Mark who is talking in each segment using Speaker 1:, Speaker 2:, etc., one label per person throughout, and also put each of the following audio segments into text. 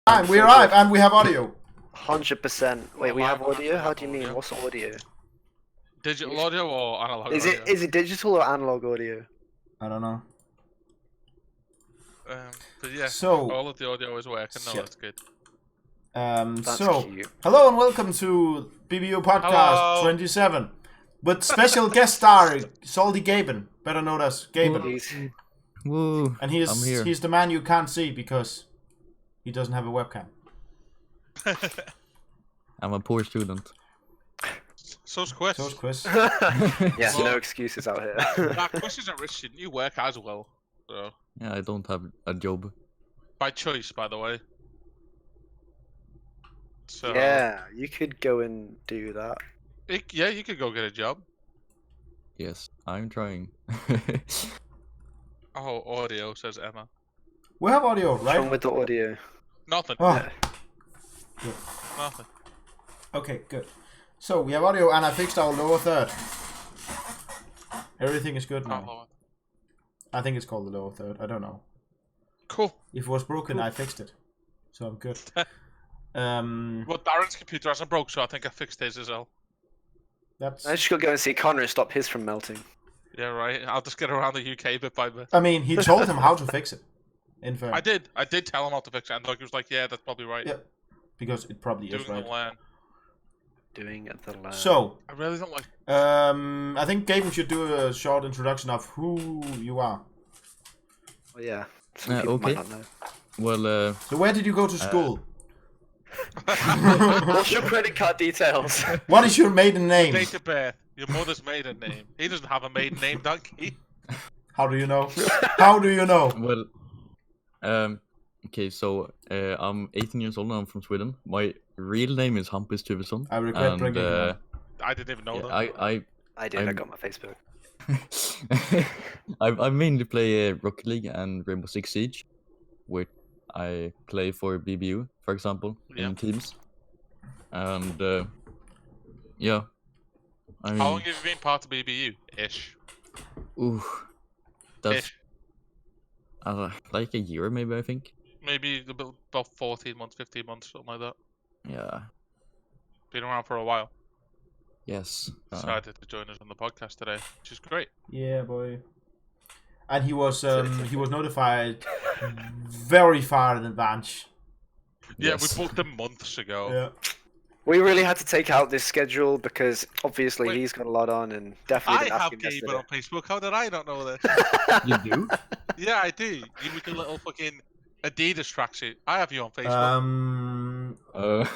Speaker 1: And we arrive, and we have audio.
Speaker 2: 100%. Wait, we have audio? How do you mean? What's audio?
Speaker 3: Digital audio or analog audio?
Speaker 2: Is it digital or analog audio?
Speaker 1: I don't know.
Speaker 3: But yeah,
Speaker 1: So,
Speaker 3: all of the audio is working. No, that's good.
Speaker 2: That's
Speaker 1: so,
Speaker 2: cute.
Speaker 1: hello and welcome to BBU Podcast
Speaker 3: Hello.
Speaker 1: 27 with special guest star Salty Gaben, better known as Gaben,
Speaker 2: Please.
Speaker 4: Woo!
Speaker 1: and
Speaker 4: I'm here.
Speaker 1: he's the man you can't see because he doesn't have a webcam.
Speaker 4: I'm a poor student.
Speaker 3: So's Quiz.
Speaker 1: So is Chris.
Speaker 2: Yeah,
Speaker 3: Well-
Speaker 2: no excuses out here.
Speaker 3: Nah, Quiz isn't rich student. You work as well. So,
Speaker 4: Yeah, I don't have a job.
Speaker 3: by choice, by the way. So,
Speaker 2: Yeah, you could go and do that.
Speaker 3: yeah, you could go get a job.
Speaker 4: Yes, I'm trying.
Speaker 3: Oh, audio, says Emma.
Speaker 1: We have audio,
Speaker 2: What's wrong
Speaker 1: right?
Speaker 2: with the audio?
Speaker 3: Nothing.
Speaker 1: Oh,
Speaker 3: Nothing.
Speaker 1: okay, good. So we have audio, and I fixed our lower third. Everything is good now.
Speaker 3: Oh,
Speaker 1: I think it's called the lower third. I don't know.
Speaker 3: cool.
Speaker 1: If it was broken, I fixed it, so I'm good.
Speaker 3: Well, Darren's computer hasn't broke, so I think I fixed his as well.
Speaker 1: That's.
Speaker 2: I just gotta go and see Connor and stop his from melting.
Speaker 3: Yeah, right. I'll just get around the UK bit by bit.
Speaker 1: I mean, he told him how to fix it. In fact,
Speaker 3: I did tell him how to fix it, and Doug was like, "Yeah, that's probably right."
Speaker 1: Yeah, because it probably is
Speaker 3: Doing
Speaker 1: right.
Speaker 3: the land.
Speaker 2: Doing the land.
Speaker 1: So,
Speaker 3: I really don't like.
Speaker 1: I think Gaben should do a short introduction of who you are.
Speaker 2: Well, yeah. Some people
Speaker 4: okay.
Speaker 2: might not know.
Speaker 4: Well,
Speaker 1: So, where did you go to school?
Speaker 2: What's your credit card details?
Speaker 1: What is your maiden name?
Speaker 3: Date of birth. Your mother's maiden name. He doesn't have a maiden name, donkey.
Speaker 1: How do you know? How do you know?
Speaker 4: okay, so I'm 18 years old and I'm from Sweden. My real name is Hampus Tuvesson.
Speaker 1: I regret
Speaker 4: and,
Speaker 1: bringing him on.
Speaker 3: I didn't even know that.
Speaker 2: I did. I
Speaker 4: I'm-
Speaker 2: got my Facebook.
Speaker 4: I mainly play Rocket League and Rainbow Six Siege, which I play for BBU, for example,
Speaker 3: Yeah.
Speaker 4: in teams. And yeah, I mean,
Speaker 3: How long have you been part of BBU? Ish.
Speaker 4: ooh, that's
Speaker 3: Ish.
Speaker 4: like a year, maybe I think.
Speaker 3: Maybe about 14 months, 15 months, something like that.
Speaker 4: Yeah.
Speaker 3: Been around for a while.
Speaker 4: Yes.
Speaker 3: Decided to join us on the podcast today, which is great.
Speaker 1: Yeah, boy. And he was notified very far in advance.
Speaker 3: Yeah,
Speaker 4: Yes.
Speaker 3: we booked them months ago.
Speaker 1: Yeah.
Speaker 2: We really had to take out this schedule because obviously
Speaker 3: Wait.
Speaker 2: he's got a lot on and definitely
Speaker 3: I
Speaker 2: didn't ask
Speaker 3: have
Speaker 2: him
Speaker 3: Gaben
Speaker 2: yesterday.
Speaker 3: on Facebook. How did I not know this?
Speaker 4: You do?
Speaker 3: Yeah, I do. You with the little fucking Adidas tracksuit. I have you on Facebook.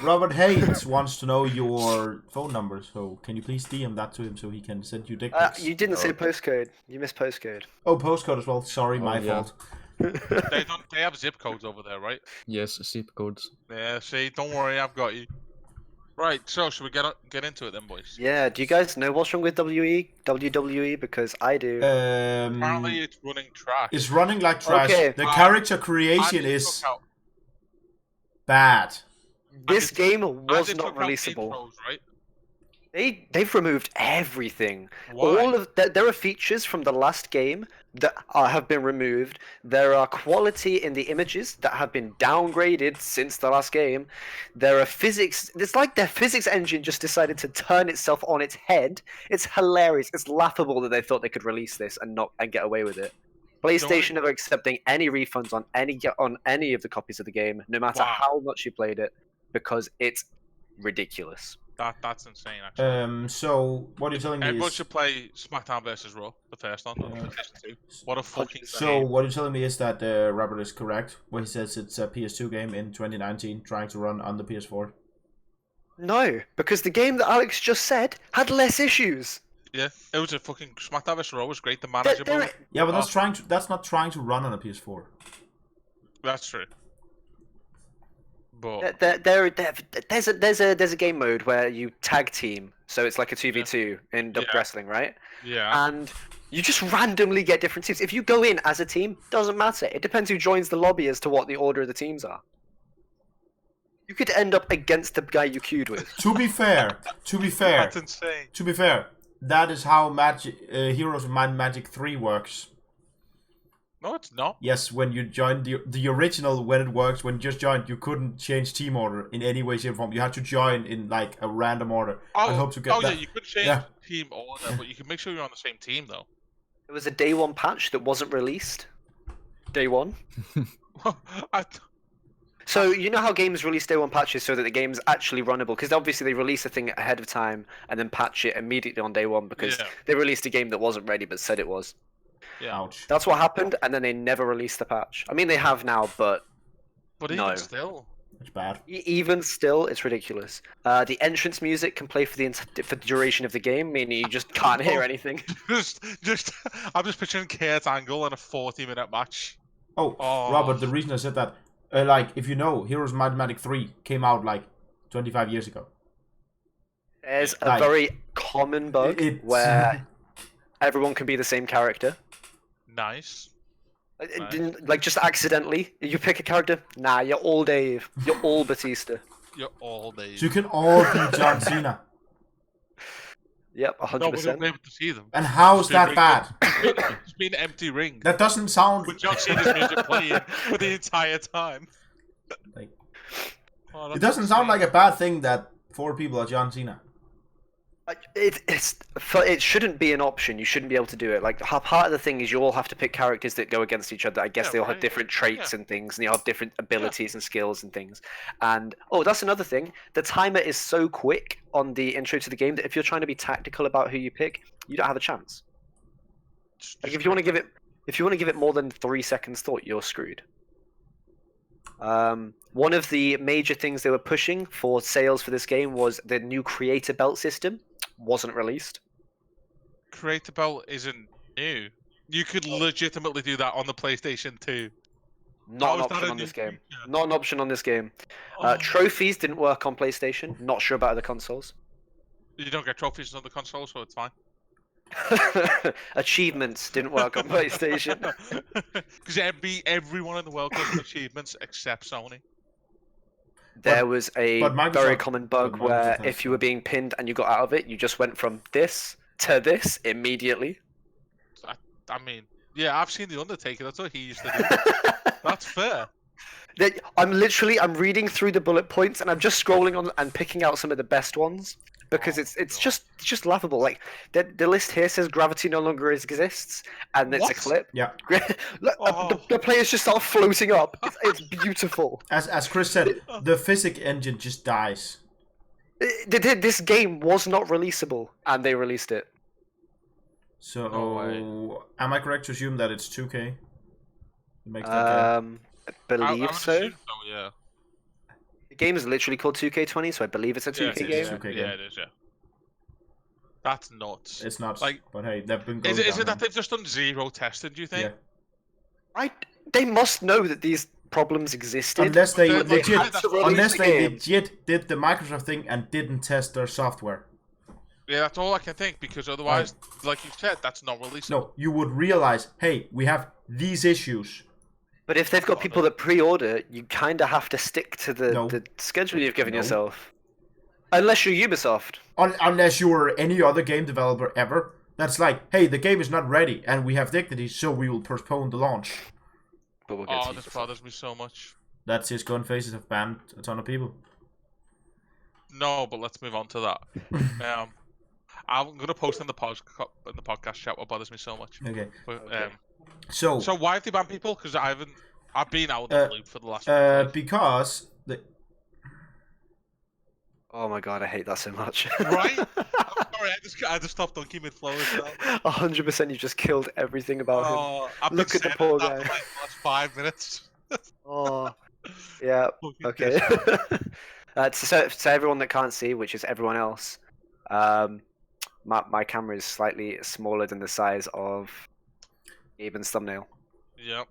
Speaker 1: Robert Haynes wants to know your phone number, so can you please DM that to him so he can send you dick pics?
Speaker 2: You didn't say postcode. You missed postcode.
Speaker 1: Oh, postcode as well. Sorry, my
Speaker 4: yeah.
Speaker 1: fault.
Speaker 3: They have zip codes over there, right?
Speaker 4: Yes, zip codes.
Speaker 3: Yeah. See, don't worry, I've got you. Right. So, should we get into it then, boys?
Speaker 2: Yeah, do you guys know what's wrong with WWE? Because I do.
Speaker 3: Apparently, it's running trash.
Speaker 1: It's running like trash.
Speaker 2: Okay.
Speaker 1: The character creation
Speaker 3: And they
Speaker 1: is
Speaker 3: took out-
Speaker 1: bad.
Speaker 2: This
Speaker 3: and
Speaker 2: game
Speaker 3: and
Speaker 2: was
Speaker 3: they
Speaker 2: not
Speaker 3: took out
Speaker 2: releasable.
Speaker 3: intros, right?
Speaker 2: They've removed everything.
Speaker 3: Why?
Speaker 2: There are features from the last game that have been removed. There are quality in the images that have been downgraded since the last game. There are physics. It's like their physics engine just decided to turn itself on its head. It's hilarious. It's laughable that they thought they could release this and get away with it. PlayStation are accepting any refunds on any of the copies of the game, no matter
Speaker 3: Wow.
Speaker 2: how much you played it, because it's ridiculous.
Speaker 3: That's insane, actually.
Speaker 1: So what you're telling me
Speaker 3: Everyone
Speaker 1: is
Speaker 3: should play SmackDown vs. Raw, the first one, on PlayStation 2. What a fucking
Speaker 1: so
Speaker 3: game.
Speaker 1: what you're telling me is that Robert is correct when he says it's a PS2 game in 2019 trying to run on the PS4.
Speaker 2: No, because the game that Alex just said had less issues.
Speaker 3: Yeah, it was a fucking SmackDown vs. Raw was great. The
Speaker 2: There-
Speaker 3: manageable.
Speaker 2: there-
Speaker 1: Yeah, but that's not trying to run on a PS4.
Speaker 3: That's true. But
Speaker 2: there's a game mode where you tag team, so it's like a 2v2 in
Speaker 3: Yeah.
Speaker 2: wrestling, right?
Speaker 3: yeah,
Speaker 2: And you just randomly get different teams. If you go in as a team, doesn't matter. It depends who joins the lobby as to what the order of the teams are. You could end up against the guy you queued with.
Speaker 1: To be fair,
Speaker 3: that's insane.
Speaker 1: to be fair, that is how Heroes of Might and Magic 3 works.
Speaker 3: No, it's not.
Speaker 1: Yes, when you joined the original, when it works, when you just joined, you couldn't change team order in any way, shape, or form. You had to join in like a random order and hope to get that.
Speaker 3: Yeah, you could change
Speaker 1: Yeah.
Speaker 3: team order, but you can make sure you're on the same team though.
Speaker 2: There was a day one patch that wasn't released. Day one.
Speaker 3: I,
Speaker 2: So you know how games release day one patches so that the game's actually runnable? Because obviously they release a thing ahead of time and then patch it immediately on day one because
Speaker 3: Yeah.
Speaker 2: they released a game that wasn't ready but said it was.
Speaker 3: yeah.
Speaker 1: Ouch.
Speaker 2: That's what happened, and then they never released the patch. I mean, they have now, but
Speaker 3: But
Speaker 2: No.
Speaker 3: even still,
Speaker 1: It's bad.
Speaker 2: even still, it's ridiculous. The entrance music can play for the duration of the game, meaning you just can't hear anything.
Speaker 3: just, I'm just picturing Kurt Angle in a 40-minute match.
Speaker 1: Oh,
Speaker 3: Oh.
Speaker 1: Robert, the reason I said that, like, if you know, Heroes Might and Magic 3 came out like 25 years ago.
Speaker 2: There's a
Speaker 1: Like,
Speaker 2: very common bug
Speaker 1: It's
Speaker 2: where everyone can be the same character.
Speaker 3: Nice. Right.
Speaker 2: Like, just accidentally, you pick a character. Nah, you're all Dave. You're all Batista.
Speaker 3: You're all day.
Speaker 1: So you can all be John Cena.
Speaker 2: Yep,
Speaker 3: No, we don't
Speaker 2: 100%.
Speaker 3: be able to see them.
Speaker 1: And how's
Speaker 3: It's
Speaker 1: that
Speaker 3: been-
Speaker 1: bad?
Speaker 3: It's been an empty ring
Speaker 1: That doesn't sound
Speaker 3: with John Cena's music playing for the entire time.
Speaker 1: like,
Speaker 3: Oh,
Speaker 1: it
Speaker 3: that's
Speaker 1: doesn't sound
Speaker 3: insane.
Speaker 1: like a bad thing that 4 people are John Cena.
Speaker 2: It shouldn't be an option. You shouldn't be able to do it. Like, part of the thing is you all have to pick characters that go against each other. I guess
Speaker 3: Yeah,
Speaker 2: they all have
Speaker 3: right.
Speaker 2: different traits
Speaker 3: Yeah.
Speaker 2: and things, and they all have different abilities and skills and things. And oh, that's another thing. The timer is so quick on the intro to the game that if you're trying to be tactical about who you pick, you don't have a chance. Like, if you want to give it more than 3 seconds thought, you're screwed. One of the major things they were pushing for sales for this game was the new creator belt system. Wasn't released.
Speaker 3: Creator Belt isn't new. You could legitimately do that on the PlayStation 2.
Speaker 2: Not an
Speaker 3: How is that
Speaker 2: option
Speaker 3: a
Speaker 2: on
Speaker 3: new
Speaker 2: this game.
Speaker 3: feature?
Speaker 2: Not an option on this game.
Speaker 3: Oh,
Speaker 2: Trophies didn't work on PlayStation. Not sure about other consoles.
Speaker 3: you don't get trophies on the console, so it's fine.
Speaker 2: Achievements didn't work on PlayStation.
Speaker 3: Because everyone in the world gets achievements except Sony.
Speaker 2: There was a
Speaker 1: but Microsoft-
Speaker 2: very common bug
Speaker 1: but
Speaker 2: where
Speaker 1: Microsoft
Speaker 2: if you were
Speaker 1: has
Speaker 2: being pinned and you got out of it, you just went from this to this immediately.
Speaker 3: I mean, yeah, I've seen The Undertaker. That's what he used to do. That's fair.
Speaker 2: I'm reading through the bullet points and I'm just scrolling on and picking out some of the best ones because
Speaker 3: Oh,
Speaker 2: it's
Speaker 3: God.
Speaker 2: just laughable. Like the list here says gravity no longer exists, and it's a
Speaker 3: What?
Speaker 2: clip.
Speaker 1: Yeah.
Speaker 2: Look,
Speaker 3: Oh.
Speaker 2: the players just start floating up. It's beautiful.
Speaker 1: As Chris said, the physics engine just dies.
Speaker 2: This game was not releasable, and they released it.
Speaker 1: So,
Speaker 3: No way.
Speaker 1: am I correct to assume that it's 2K? It makes that game.
Speaker 2: I
Speaker 3: I
Speaker 2: believe
Speaker 3: would
Speaker 2: so.
Speaker 3: assume so, yeah.
Speaker 2: The game is literally called 2K20, so I believe it's a 2K
Speaker 3: Yeah, it
Speaker 1: is,
Speaker 2: game.
Speaker 1: yeah. 2K
Speaker 3: Yeah,
Speaker 1: game.
Speaker 3: it is, yeah. That's nuts.
Speaker 1: It's not,
Speaker 3: like-
Speaker 1: but hey, they've been going
Speaker 3: Is it
Speaker 1: down
Speaker 3: that
Speaker 1: now.
Speaker 3: they've just done zero testing, do you think?
Speaker 1: Yeah.
Speaker 2: They must know that these problems existed.
Speaker 1: Unless they
Speaker 3: But they
Speaker 1: legit,
Speaker 3: had to release
Speaker 1: unless
Speaker 2: the
Speaker 1: they
Speaker 2: game.
Speaker 1: legit did the Microsoft thing and didn't test their software.
Speaker 3: Yeah, that's all I can think, because otherwise, like you said, that's not releasable.
Speaker 1: No, you would realize, hey, we have these issues.
Speaker 2: But if they've got people that pre-order, you kind of have to stick to
Speaker 1: No.
Speaker 2: the schedule you've given
Speaker 1: No.
Speaker 2: yourself. Unless you're Ubisoft.
Speaker 1: Unless you're any other game developer ever. That's like, hey, the game is not ready and we have dignity, so we will postpone the launch.
Speaker 2: But we'll get
Speaker 3: Oh,
Speaker 2: to
Speaker 3: this
Speaker 2: Ubisoft.
Speaker 3: bothers me so much.
Speaker 1: That Cisco and Faces have banned a ton of people.
Speaker 3: No, but let's move on to that. I'm gonna post in the podcast chat what bothers me so much.
Speaker 1: Okay.
Speaker 3: But,
Speaker 2: Okay.
Speaker 1: So,
Speaker 3: so why have they banned people? Because I've been out of the loop for the last. few days.
Speaker 1: because the,
Speaker 2: Oh my god, I hate that so much.
Speaker 3: Right? I'm sorry, I just stopped dunking mid flow as well.
Speaker 2: 100% you just killed everything about him.
Speaker 3: Oh, I've
Speaker 2: Look
Speaker 3: been
Speaker 2: at the
Speaker 3: saying
Speaker 2: poor
Speaker 3: that
Speaker 2: guy.
Speaker 3: for like the last 5 minutes.
Speaker 2: Oh, yeah.
Speaker 3: Fucking
Speaker 2: Okay.
Speaker 3: pissed.
Speaker 2: So everyone that can't see, which is everyone else, my camera is slightly smaller than the size of Eben's thumbnail.
Speaker 3: Yep.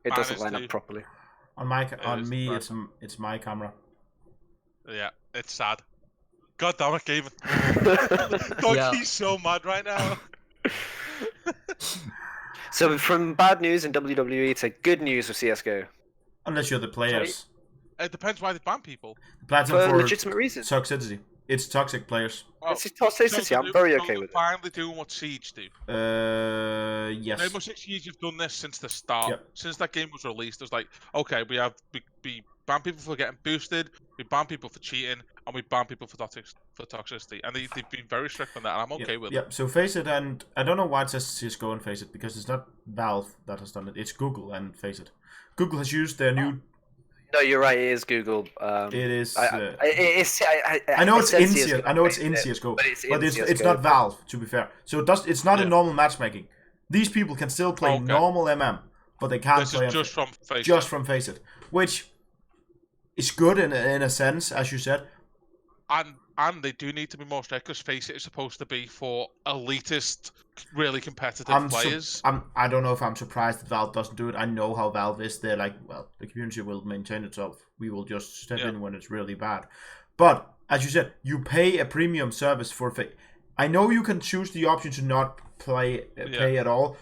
Speaker 2: It
Speaker 3: Mine
Speaker 2: doesn't
Speaker 3: is
Speaker 2: line
Speaker 3: too.
Speaker 2: up properly.
Speaker 1: on
Speaker 3: is
Speaker 1: me,
Speaker 3: impressive.
Speaker 1: it's my camera.
Speaker 3: Yeah, it's sad. God damn it, Gavin.
Speaker 4: Yeah.
Speaker 3: He's so mad right now.
Speaker 2: So from bad news in WWE to good news with CS:GO
Speaker 1: Unless you're the players.
Speaker 3: It depends why they ban people.
Speaker 1: The platform
Speaker 2: for
Speaker 1: for
Speaker 2: legitimate reasons.
Speaker 1: toxicity. It's toxic players.
Speaker 3: Well,
Speaker 2: It's toxicity. I'm very okay with it.
Speaker 3: Finally doing what Siege do.
Speaker 1: Yes.
Speaker 3: Rainbow Six Siege have done this since the start.
Speaker 1: Yep.
Speaker 3: Since that game was released, it was like, okay, we ban people for getting boosted, we ban people for cheating, and we ban people for toxicity. And they've been very strict on that, and I'm okay with it.
Speaker 1: Yep. So Faceit, and I don't know why it says CS:GO and Faceit, because it's not Valve that has done it. It's Google and Faceit. Google has used their new.
Speaker 2: No, you're right. It is Google.
Speaker 1: It is.
Speaker 2: I
Speaker 1: know it's in
Speaker 2: CS:GO,
Speaker 1: CS. I know it's in CS:GO,
Speaker 2: but
Speaker 1: it's
Speaker 2: CS:GO.
Speaker 1: not Valve. To be fair, so it's not a normal matchmaking. These people can still play normal MM, but they can't play.
Speaker 3: This is just from Faceit.
Speaker 1: Just from Faceit, which is good in a sense, as you said.
Speaker 3: And they do need to be more strict, because Faceit is supposed to be for elitist, really competitive players.
Speaker 1: I don't know if I'm surprised that Valve doesn't do it. I know how Valve is. They're like, well, the community will maintain itself. We will just step in when it's really bad. But as you said, you pay a premium service for I know you can choose the option to not pay at all.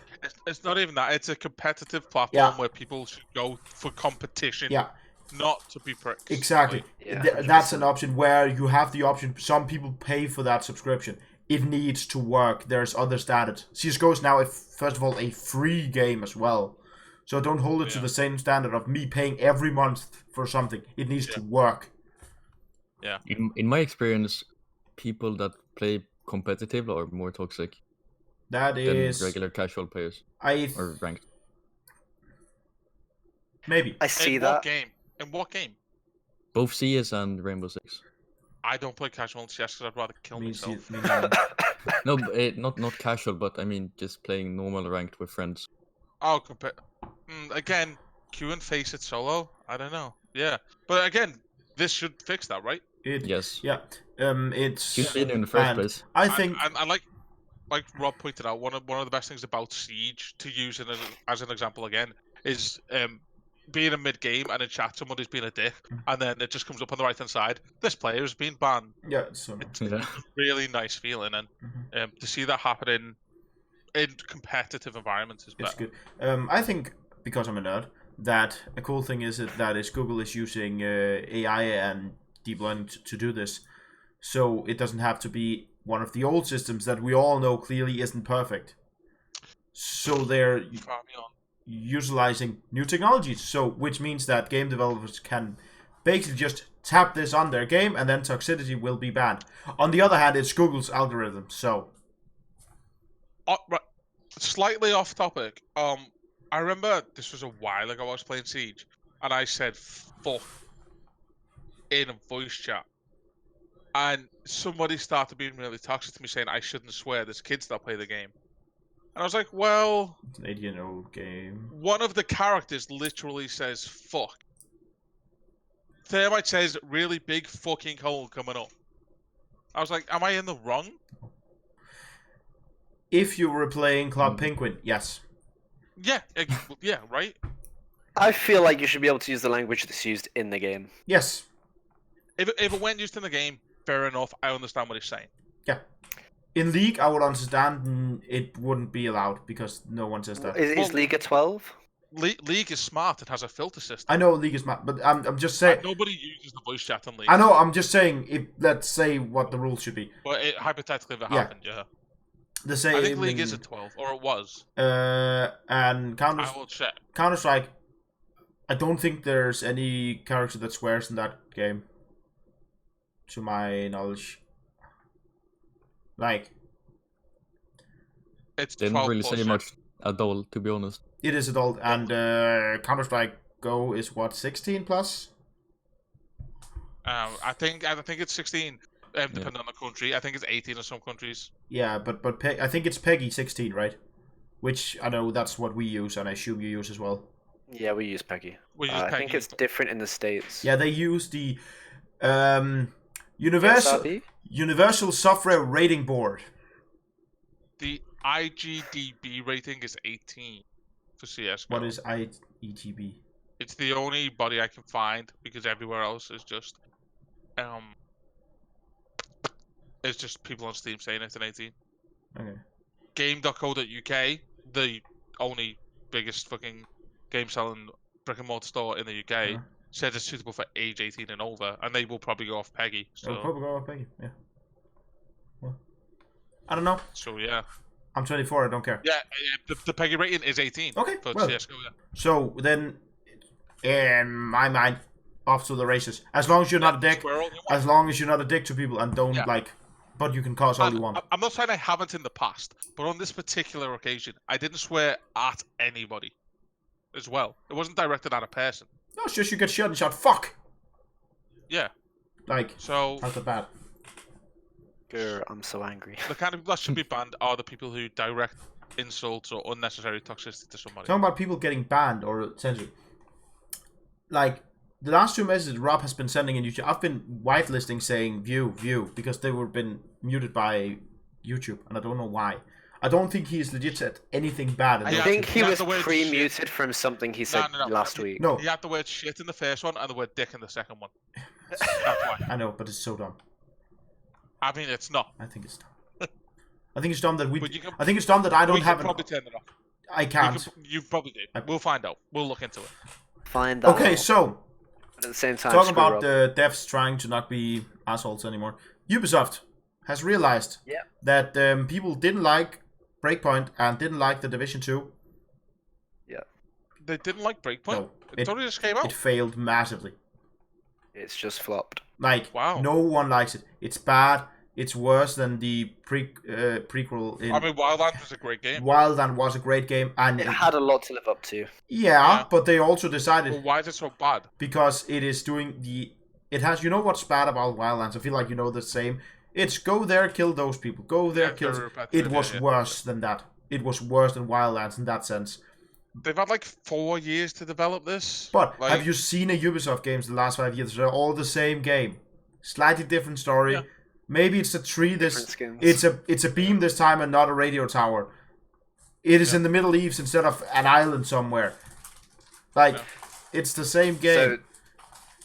Speaker 3: It's not even that. It's a competitive platform where people should go for competition.
Speaker 1: Yeah.
Speaker 3: Not to be pricks.
Speaker 1: Exactly. That's an option where you have the option. Some people pay for that subscription. It needs to work. There's others that it. CS:GO is now, first of all, a free game as well. So don't hold it to the same standard of me paying every month for something. It needs to work.
Speaker 3: Yeah.
Speaker 4: In my experience, people that play competitive are more toxic
Speaker 1: than
Speaker 4: regular casual players or ranked.
Speaker 1: Maybe.
Speaker 2: I see that.
Speaker 3: In what game?
Speaker 4: Both CS and Rainbow Six.
Speaker 3: I don't play casual in CS because I'd rather kill myself.
Speaker 4: No, not casual, but I mean just playing normal ranked with friends.
Speaker 3: Oh, again, Q and Faceit solo. I don't know. Yeah, but again, this should fix that, right?
Speaker 4: Yes.
Speaker 1: Yeah. It's.
Speaker 4: Should be in the first place.
Speaker 1: I think.
Speaker 3: I like Rob pointed out, one of the best things about Siege, to use it as an example again, is being in mid-game and in chat somebody's being a dick, and then it just comes up on the right-hand side, this player has been banned.
Speaker 1: Yeah,
Speaker 3: it's a really nice feeling, and to see that happening in competitive environments is better.
Speaker 1: It's good. I think, because I'm a nerd, that a cool thing is that Google is using AI and deep learning to do this, so it doesn't have to be one of the old systems that we all know clearly isn't perfect. So they're utilizing new technologies, which means that game developers can basically just tap this on their game, and then toxicity will be banned. On the other hand, it's Google's algorithm, so.
Speaker 3: Right. Slightly off topic. I remember this was a while ago. I was playing Siege, and I said "fuck" in a voice chat, and somebody started being really toxic to me, saying I shouldn't swear. There's kids that play the game. And I was like, well...
Speaker 1: It's an 8-year-old game.
Speaker 3: One of the characters literally says, fuck. Thermite says, really big fucking hole coming up. I was like, am I in the wrong?
Speaker 1: If you were playing Club Penguin, yes.
Speaker 3: Yeah, right?
Speaker 2: I feel like you should be able to use the language that's used in the game.
Speaker 1: Yes.
Speaker 3: If it weren't used in the game, fair enough. I understand what he's saying.
Speaker 1: Yeah. In League, I would understand it wouldn't be allowed because no one says that.
Speaker 2: Is League at 12?
Speaker 3: League is smart. It has a filter system.
Speaker 1: I know League is smart, but I'm just saying.
Speaker 3: And nobody uses the voice chat in League.
Speaker 1: I know. I'm just saying. Let's say what the rules should be.
Speaker 3: But hypothetically, if it happened, yeah.
Speaker 1: The same.
Speaker 3: I think League is at 12, or it was.
Speaker 1: And
Speaker 3: I will check.
Speaker 1: Counter-Strike. I don't think there's any character that swears in that game. To my knowledge. Like.
Speaker 3: It's
Speaker 4: didn't really say much adult, to be honest.
Speaker 1: It is adult, and Counter-Strike Go is what, 16 plus?
Speaker 3: I think it's 16, depending on the country. I think it's 18 in some countries.
Speaker 1: Yeah, but I think it's PEGI 16, right? Which I know that's what we use, and I assume you use as well.
Speaker 2: Yeah, we use PEGI.
Speaker 3: I
Speaker 2: think it's different in the States.
Speaker 1: Yeah, they use the Universal Software Rating Board.
Speaker 3: The IGDB rating is 18 for CS:GO.
Speaker 1: What is IGDB?
Speaker 3: It's the only body I can find because everywhere else is just it's just people on Steam saying it's an 18.
Speaker 1: Okay.
Speaker 3: Game.co.uk, the only biggest fucking game selling brick and mortar store in the UK, said it's suitable for age 18 and over, and they will probably go off PEGI.
Speaker 1: I'll
Speaker 3: So,
Speaker 1: probably go off Peggy. Yeah. Well, I don't know.
Speaker 3: so yeah.
Speaker 1: I'm 24. I don't care.
Speaker 3: Yeah, the PEGI rating is 18.
Speaker 1: Okay,
Speaker 3: For
Speaker 1: well.
Speaker 3: CS:GO, yeah.
Speaker 1: So then, in my mind, off to the races. As long as you're not a dick.
Speaker 3: Squirrel, you want-
Speaker 1: As long as you're not a dick to people and don't
Speaker 3: Yeah.
Speaker 1: but you can cause all you want.
Speaker 3: I'm not saying I haven't in the past, but on this particular occasion, I didn't swear at anybody as well. It wasn't directed at a person.
Speaker 1: No, it's just you get shot and shot. Fuck.
Speaker 3: Yeah.
Speaker 1: Like,
Speaker 3: So
Speaker 1: how's that bad?
Speaker 2: Grr, I'm so angry.
Speaker 3: the kind of people that should be banned are the people who direct insults or unnecessary toxicity to somebody.
Speaker 1: Talking about people getting banned or censored. Like, the last 2 messages Rob has been sending in YouTube, I've been whitelisting saying view, because they were been muted by YouTube, and I don't know why. I don't think he is legit said anything bad. In
Speaker 2: I
Speaker 1: those
Speaker 2: think
Speaker 1: two.
Speaker 2: he
Speaker 3: That's
Speaker 2: was
Speaker 3: the word
Speaker 2: pre-muted from something he said
Speaker 3: No.
Speaker 2: last week.
Speaker 1: No,
Speaker 3: He had the word shit in the first one and the word dick in the second one. That's why.
Speaker 1: I know, but it's so dumb.
Speaker 3: I mean, it's not.
Speaker 1: I think it's dumb. I think it's dumb that we.
Speaker 3: But you can-
Speaker 1: I think it's dumb that I
Speaker 3: We
Speaker 1: don't
Speaker 3: can
Speaker 1: have it.
Speaker 3: probably turn it off.
Speaker 1: I can't.
Speaker 3: You probably do. We'll find out. We'll look into it.
Speaker 2: Find that
Speaker 1: Okay,
Speaker 2: out.
Speaker 1: so
Speaker 2: But at the same time,
Speaker 1: talking
Speaker 2: screw
Speaker 1: about
Speaker 2: up.
Speaker 1: the devs trying to not be assholes anymore. Ubisoft has realized
Speaker 2: Yeah.
Speaker 1: that people didn't like Breakpoint and didn't like the Division 2.
Speaker 3: They didn't like Breakpoint.
Speaker 1: No,
Speaker 3: it only just came out.
Speaker 1: It failed massively.
Speaker 2: It's just flopped.
Speaker 1: Like,
Speaker 3: Wow.
Speaker 1: no one likes it. It's bad. It's worse than the prequel in
Speaker 3: I mean, Wildlands was a great game.
Speaker 1: Wildland was a great game, and
Speaker 2: It had a lot to live up to.
Speaker 1: yeah, but they also decided
Speaker 3: Well, why is it so bad?
Speaker 1: because it is doing the. It has. You know what's bad about Wildlands? I feel like you know the same. It's go there, kill those people. Go there,
Speaker 3: Yeah,
Speaker 1: kill.
Speaker 3: very repetitive,
Speaker 1: It was
Speaker 3: yeah.
Speaker 1: worse than that. It was worse than Wildlands in that sense.
Speaker 3: They've had like 4 years to develop this.
Speaker 1: But
Speaker 3: like,
Speaker 1: have you seen a Ubisoft games the last 5 years? They're all the same game, slightly different story.
Speaker 3: Yeah.
Speaker 1: Maybe it's a tree.
Speaker 2: Different skins.
Speaker 1: It's a beam this time and not a radio tower. It is in the Middle East instead of an island somewhere. Like, it's the same game.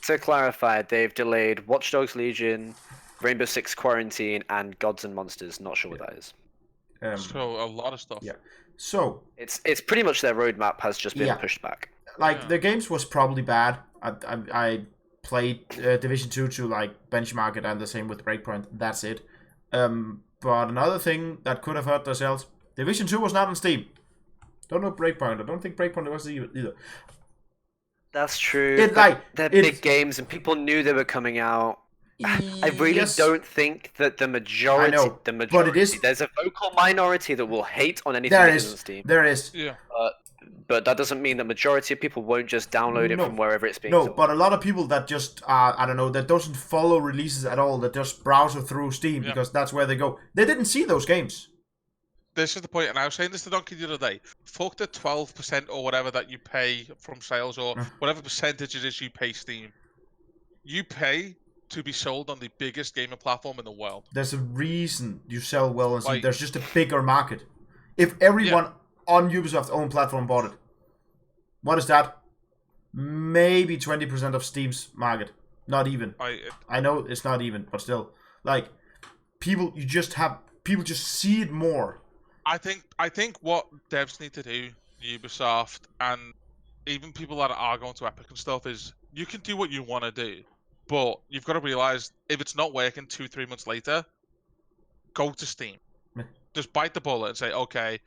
Speaker 2: So, to clarify, they've delayed Watch Dogs Legion, Rainbow Six Quarantine, and Gods and Monsters. Not sure what that is.
Speaker 3: So a lot of stuff.
Speaker 1: Yeah. So,
Speaker 2: It's pretty much their roadmap has just been
Speaker 1: Yeah.
Speaker 2: pushed back.
Speaker 1: like,
Speaker 3: Yeah.
Speaker 1: the games was probably bad. I played Division 2 to, like, benchmark it, and the same with Breakpoint. That's it. But another thing that could have hurt themselves, Division 2 was not on Steam. Don't know Breakpoint. I don't think Breakpoint was either.
Speaker 2: That's true.
Speaker 1: It,
Speaker 2: but
Speaker 1: like,
Speaker 2: they're
Speaker 1: it's-
Speaker 2: big games, and people knew they were coming out. I really
Speaker 1: Yes.
Speaker 2: don't think that the majority,
Speaker 1: know,
Speaker 2: the
Speaker 1: but
Speaker 2: majority,
Speaker 1: it is-
Speaker 2: there's a vocal minority that will hate on anything
Speaker 1: There
Speaker 2: that isn't
Speaker 1: is.
Speaker 2: Steam.
Speaker 1: There is.
Speaker 3: Yeah.
Speaker 2: But that doesn't mean the majority of people won't just download it
Speaker 1: No.
Speaker 2: from wherever it's being
Speaker 1: No,
Speaker 2: sold.
Speaker 1: but a lot of people that just, I don't know, that doesn't follow releases at all, that just browse through Steam
Speaker 3: Yeah.
Speaker 1: because that's where they go. They didn't see those games.
Speaker 3: This is the point, and I was saying this to Donkey the other day. Fuck the 12% or whatever that you pay from sales, or whatever percentage it is you pay Steam. You pay to be sold on the biggest gaming platform in the world.
Speaker 1: There's a reason you sell well on Steam.
Speaker 3: Like-
Speaker 1: There's just a bigger market. If everyone on Ubisoft's own platform bought it, what is that? Maybe 20% of Steam's market. Not even. I know it's not even, but still. Like, people just see it more.
Speaker 3: I think what devs need to do, Ubisoft, and even people that are going to Epic and stuff, is you can do what you want to do, but you've got to realize if it's not working 2-3 months later, go to Steam.
Speaker 1: Yeah.
Speaker 3: Just bite the bullet and say, okay,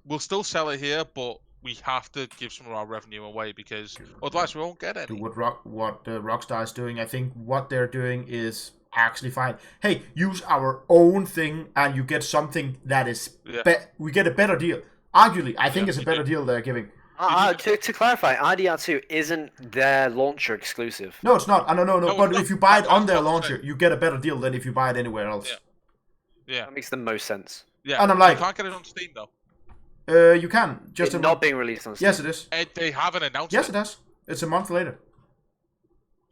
Speaker 3: we'll still sell it here, but we have to give some of our revenue away because otherwise we won't get
Speaker 1: Do
Speaker 3: any.
Speaker 1: what Rockstar is doing. I think what they're doing is actually fine. Hey, use our own thing and you get something that is we get a better deal. Arguably, I think it's a better deal they're giving.
Speaker 2: To clarify, RDR2 isn't their launcher exclusive.
Speaker 1: No, it's not. No.
Speaker 3: No,
Speaker 1: But
Speaker 3: it's
Speaker 1: if you
Speaker 3: not.
Speaker 1: buy it on
Speaker 3: That's
Speaker 1: their
Speaker 3: what I'm
Speaker 1: launcher,
Speaker 3: saying.
Speaker 1: you get a better deal than if you buy it anywhere else.
Speaker 3: Yeah.
Speaker 2: That makes the most sense.
Speaker 3: Yeah.
Speaker 1: And I'm like-
Speaker 3: you can't get it on Steam though.
Speaker 1: You can just
Speaker 2: It's not being released on Steam.
Speaker 1: Yes, it is.
Speaker 3: They haven't announced
Speaker 1: Yes,
Speaker 3: it.
Speaker 1: it has. It's a month later.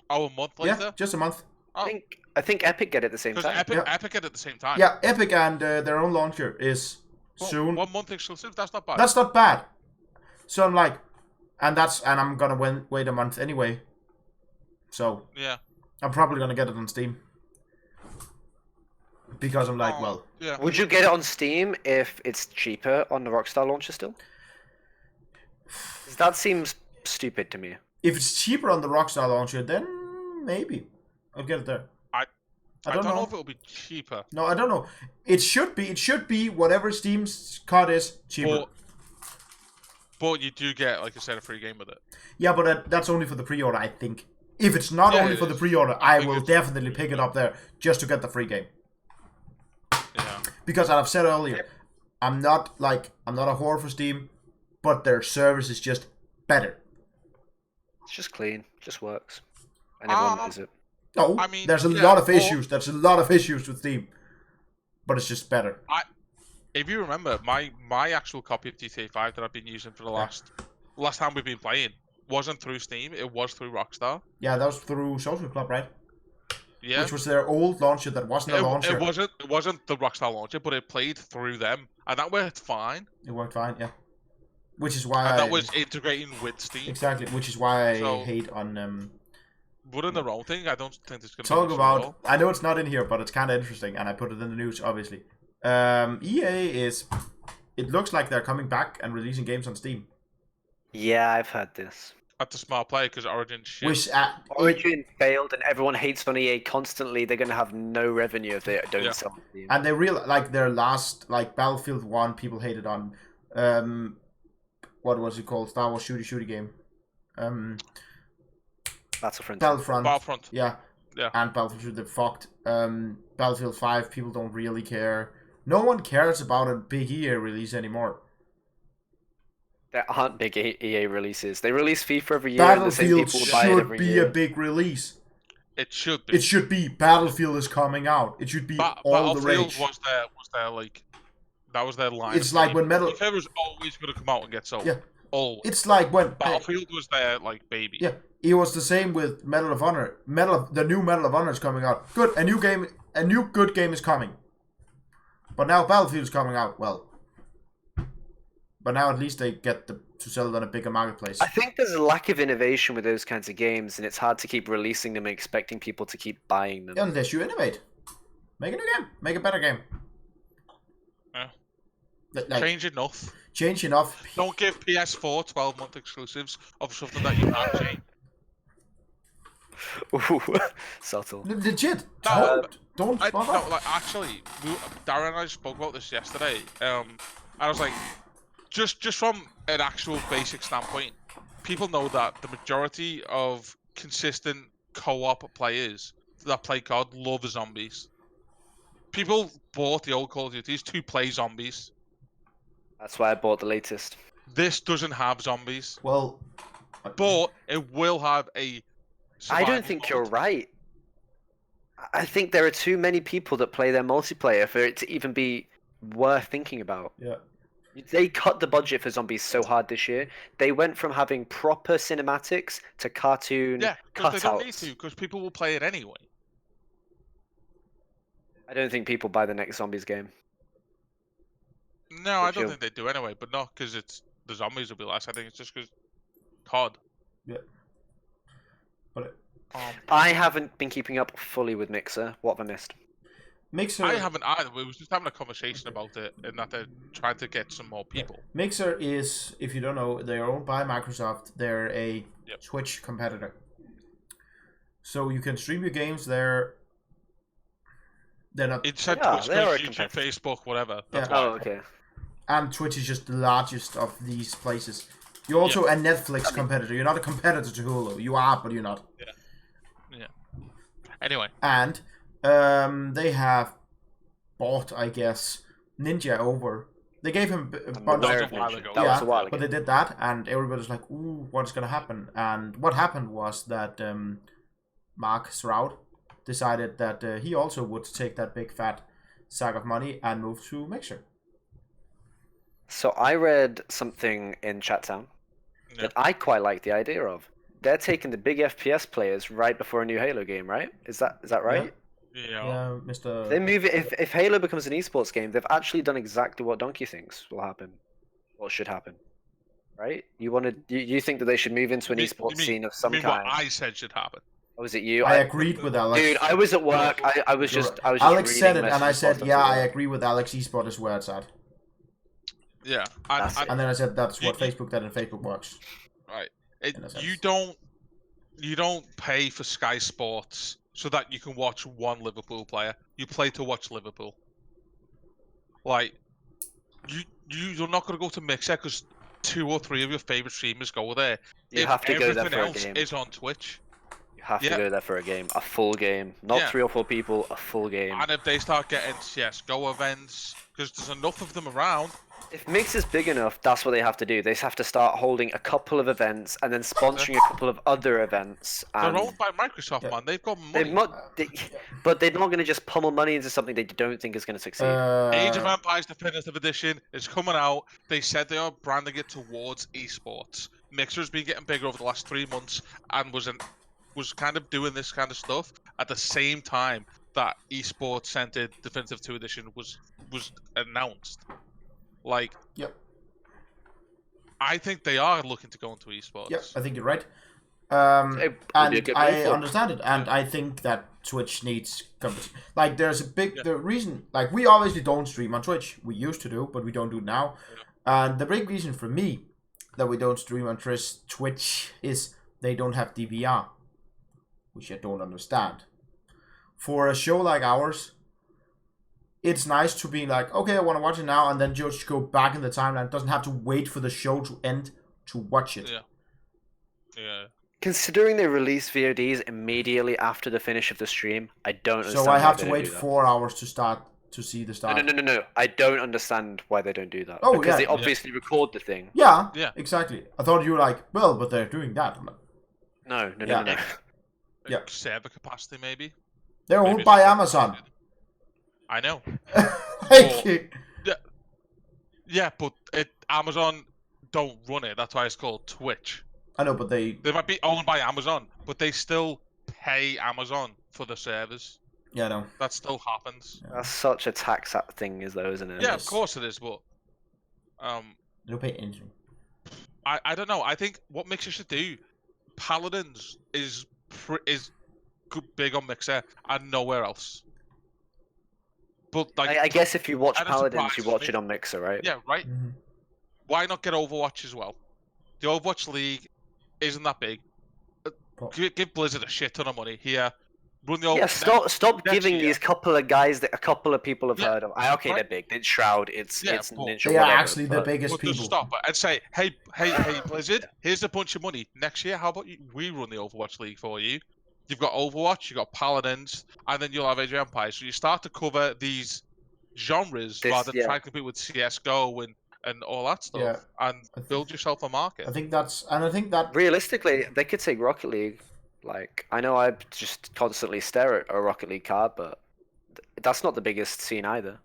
Speaker 3: Oh, a month later?
Speaker 1: Yeah, just a month.
Speaker 3: Oh,
Speaker 2: I think Epic get it at the same
Speaker 3: because
Speaker 2: time.
Speaker 3: Epic get it at the same time.
Speaker 1: Yeah, Epic and their own launcher is
Speaker 3: Well,
Speaker 1: soon.
Speaker 3: 1 month exclusive. That's not bad.
Speaker 1: That's not bad. So I'm like, and I'm gonna wait a month anyway. So
Speaker 3: Yeah.
Speaker 1: I'm probably gonna get it on Steam because I'm like,
Speaker 3: Oh,
Speaker 1: well,
Speaker 3: Yeah.
Speaker 2: Would you get it on Steam if it's cheaper on the Rockstar launcher still? 'Cause that seems stupid to me.
Speaker 1: If it's cheaper on the Rockstar launcher, then maybe I'll get it there.
Speaker 3: I don't know if it'll be cheaper.
Speaker 1: No, I don't know. It should be. It should be whatever Steam's cut is cheaper.
Speaker 3: But you do get, like I said, a free game with it.
Speaker 1: Yeah, but that's only for the pre-order, I think. If it's not only for the pre-order, I will definitely pick it up there just to get the free game.
Speaker 3: Yeah.
Speaker 1: Because as I've said earlier, I'm not a whore for Steam, but their service is just better.
Speaker 2: It's just clean, just works, and everyone knows it.
Speaker 1: No,
Speaker 3: I mean,
Speaker 1: there's a lot of issues. There's a lot of issues with Steam, but it's just better.
Speaker 3: If you remember, my actual copy of GTA 5 that I've been using for the last time we've been playing wasn't through Steam. It was through Rockstar.
Speaker 1: Yeah, that was through Social Club, right?
Speaker 3: Yeah.
Speaker 1: Which was their old launcher that wasn't a launcher.
Speaker 3: It wasn't the Rockstar launcher, but it played through them, and that worked fine.
Speaker 1: It worked fine, yeah. Which is why
Speaker 3: that was integrating with Steam.
Speaker 1: Exactly, which is why I hate on.
Speaker 3: But in the wrong thing, I don't think there's going to
Speaker 1: talk about. I know it's not in here, but it's kind of interesting, and I put it in the news, obviously. EA is. It looks like they're coming back and releasing games on Steam.
Speaker 2: Yeah, I've heard this.
Speaker 3: At the smart play because Origin shit.
Speaker 1: Which
Speaker 2: Origin failed, and everyone hates on EA constantly. They're going to have no revenue if they don't sell on Steam.
Speaker 1: And they their last Battlefield 1, people hated on. What was it called? Star Wars shooty game. Battlefront. Yeah. And Battlefield, they fucked. Battlefield 5, people don't really care. No one cares about a big EA release anymore.
Speaker 2: There aren't big EA releases. They release FIFA every year.
Speaker 1: Battlefield should be a big release.
Speaker 3: It should be.
Speaker 1: It should be. Battlefield is coming out. It should be all the rage.
Speaker 3: Was their that was their line.
Speaker 1: It's like when
Speaker 3: FIFA was always going to come out and get sold.
Speaker 1: Yeah.
Speaker 3: Always.
Speaker 1: It's like when
Speaker 3: Battlefield was their baby.
Speaker 1: Yeah. It was the same with Medal of Honor. The new Medal of Honor is coming out. Good. A new good game is coming. But now Battlefield is coming out. Well. But now at least they get to sell it on a bigger marketplace.
Speaker 2: I think there's a lack of innovation with those kinds of games, and it's hard to keep releasing them and expecting people to keep buying them.
Speaker 1: Unless you innovate. Make a new game. Make a better game.
Speaker 3: Yeah. Change enough. Don't give PS4 12-month exclusives of something that you can't change.
Speaker 2: Ooh, subtle.
Speaker 1: Legit. Don't.
Speaker 3: Actually, Darren and I spoke about this yesterday. I was like, just from an actual basic standpoint, people know that the majority of consistent co-op players that play COD love zombies. People bought the old Call of Duties to play zombies.
Speaker 2: That's why I bought the latest.
Speaker 3: This doesn't have zombies.
Speaker 1: Well,
Speaker 3: but it will have a.
Speaker 2: I don't think you're right. I think there are too many people that play their multiplayer for it to even be worth thinking about.
Speaker 1: Yeah.
Speaker 2: They cut the budget for zombies so hard this year. They went from having proper cinematics to cartoon cutouts.
Speaker 3: Yeah, they don't need to, because people will play it anyway.
Speaker 2: I don't think people buy the next zombies game.
Speaker 3: No, I don't think they do anyway, but not because the zombies will be less. I think it's just because COD.
Speaker 1: Yeah. But
Speaker 2: I haven't been keeping up fully with Mixer. What have I missed?
Speaker 1: Mixer.
Speaker 3: I haven't either. We was just having a conversation about it, and that they're trying to get some more people.
Speaker 1: Mixer is, if you don't know, they're owned by Microsoft. They're a Twitch competitor. So you can stream your games there. They're not.
Speaker 3: It said Twitch, YouTube, Facebook, whatever. That's
Speaker 2: why. Oh, okay.
Speaker 1: And Twitch is just the largest of these places. You're also a Netflix competitor. You're not a competitor to Hulu. You are, but you're not.
Speaker 3: Yeah. Anyway.
Speaker 1: And they have bought, I guess, Ninja over. They gave him a bunch
Speaker 3: of a while ago.
Speaker 2: That was a while ago.
Speaker 1: But they did that, and everybody's like, ooh, what's going to happen? And what happened was that Mark Stroud decided that he also would take that big fat sack of money and move to Mixer.
Speaker 2: So I read something in Chattown that I quite like the idea of. They're taking the big FPS players right before a new Halo game, right? Is that right?
Speaker 1: Yeah, Mr.
Speaker 2: They move it if Halo becomes an esports game. They've actually done exactly what Donkey thinks will happen, what should happen, right? You think that they should move into an esports scene of some kind?
Speaker 3: What I said should happen.
Speaker 2: Or was it you?
Speaker 1: I agreed with Alex.
Speaker 2: Dude, I was at work. I was just
Speaker 1: Alex said it, and I said, yeah, I agree with Alex. Esports is where it's at.
Speaker 3: Yeah,
Speaker 1: and then I said that's what Facebook did, and Facebook works.
Speaker 3: Right. You don't you don't pay for Sky Sports so that you can watch one Liverpool player. You play to watch Liverpool. Like, you're not going to go to Mixer because 2 or 3 of your favorite streamers go there.
Speaker 2: You have to go there
Speaker 3: Everything
Speaker 2: for a
Speaker 3: else
Speaker 2: game.
Speaker 3: is on Twitch.
Speaker 2: You have to go there for a game, a full game, not 3 or 4 people, a full game.
Speaker 3: And if they start getting CS:GO events, because there's enough of them around.
Speaker 2: If Mix is big enough, that's what they have to do. They have to start holding a couple of events and then sponsoring a couple of other events. And
Speaker 3: They're owned by Microsoft, man. They've got money.
Speaker 2: But they're not going to just pummel money into something they don't think is going to succeed.
Speaker 3: Age of Empires Definitive Edition is coming out. They said they are branding it towards esports. Mixer's been getting bigger over the last 3 months and was kind of doing this kind of stuff at the same time that esports centered Definitive 2 Edition was announced. Like,
Speaker 1: Yep.
Speaker 3: I think they are looking to go into esports.
Speaker 1: Yep, I think you're right.
Speaker 2: It would be a
Speaker 1: And
Speaker 2: good
Speaker 1: I
Speaker 2: move for them.
Speaker 1: understand it, and I think that Twitch needs competition. Like, there's a big the reason. Like, we obviously don't stream on Twitch. We used to do, but we don't do it now. And the big reason for me that we don't stream on Twitch is they don't have DVR, which I don't understand. For a show like ours, it's nice to be like, okay, I want to watch it now, and then just go back in the timeline. Doesn't have to wait for the show to end to watch it.
Speaker 3: Yeah.
Speaker 2: Considering they release VODs immediately after the finish of the stream, I don't understand
Speaker 1: So I
Speaker 2: why
Speaker 1: have
Speaker 2: they
Speaker 1: to
Speaker 2: don't
Speaker 1: wait
Speaker 2: do that.
Speaker 1: 4 hours to see the start.
Speaker 2: No. I don't understand why they don't do that.
Speaker 1: Oh,
Speaker 2: because
Speaker 1: yeah.
Speaker 2: they obviously record the thing.
Speaker 1: Yeah,
Speaker 3: Yeah.
Speaker 1: exactly. I thought you were like, well, but they're doing that. I'm like,
Speaker 2: No.
Speaker 1: Yeah.
Speaker 3: Server capacity, maybe.
Speaker 1: they're
Speaker 3: Maybe
Speaker 1: owned
Speaker 3: it's
Speaker 1: by
Speaker 3: not
Speaker 1: Amazon.
Speaker 3: complicated. I know.
Speaker 1: Thank you.
Speaker 3: Yeah, but Amazon don't run it. That's why it's called Twitch.
Speaker 1: I know, but they
Speaker 3: They might be owned by Amazon, but they still pay Amazon for the servers.
Speaker 1: yeah, no.
Speaker 3: That still happens.
Speaker 2: That's such a tax thing, isn't it?
Speaker 3: Yeah, of course it is, but
Speaker 1: They don't pay anything.
Speaker 3: I don't know. I think what Mixer should do, Paladins is big on Mixer and nowhere else. But like,
Speaker 2: I guess if you watch
Speaker 3: Kinda
Speaker 2: Paladins, you
Speaker 3: surprised
Speaker 2: watch
Speaker 3: me.
Speaker 2: it on Mixer, right?
Speaker 3: yeah, right.
Speaker 1: Mm-hmm.
Speaker 3: Why not get Overwatch as well? The Overwatch League isn't that big. Give Blizzard a shit ton of money here. Run the
Speaker 2: Yeah, stop
Speaker 3: next
Speaker 2: giving
Speaker 3: year.
Speaker 2: these couple of guys that a couple of people have
Speaker 3: Yeah,
Speaker 2: heard of. Okay,
Speaker 3: right.
Speaker 2: they're big. It's Shroud. It's
Speaker 3: Yeah,
Speaker 2: it's
Speaker 3: but
Speaker 2: Ninja.
Speaker 1: They are
Speaker 2: whatever,
Speaker 1: actually the
Speaker 2: but-
Speaker 1: biggest
Speaker 3: But just
Speaker 1: people.
Speaker 3: stop it and say, hey, Blizzard, here's a bunch of money. Next year, how about we run the Overwatch League for you? You've got Overwatch, you've got Paladins, and then you'll have Age of Empires. So you start to cover these genres rather than trying to compete with CS:GO and all that stuff,
Speaker 1: Yeah,
Speaker 3: and build yourself a market.
Speaker 1: I think that
Speaker 2: Realistically, they could take Rocket League. Like, I know I just constantly stare at a Rocket League card, but that's not the biggest scene either.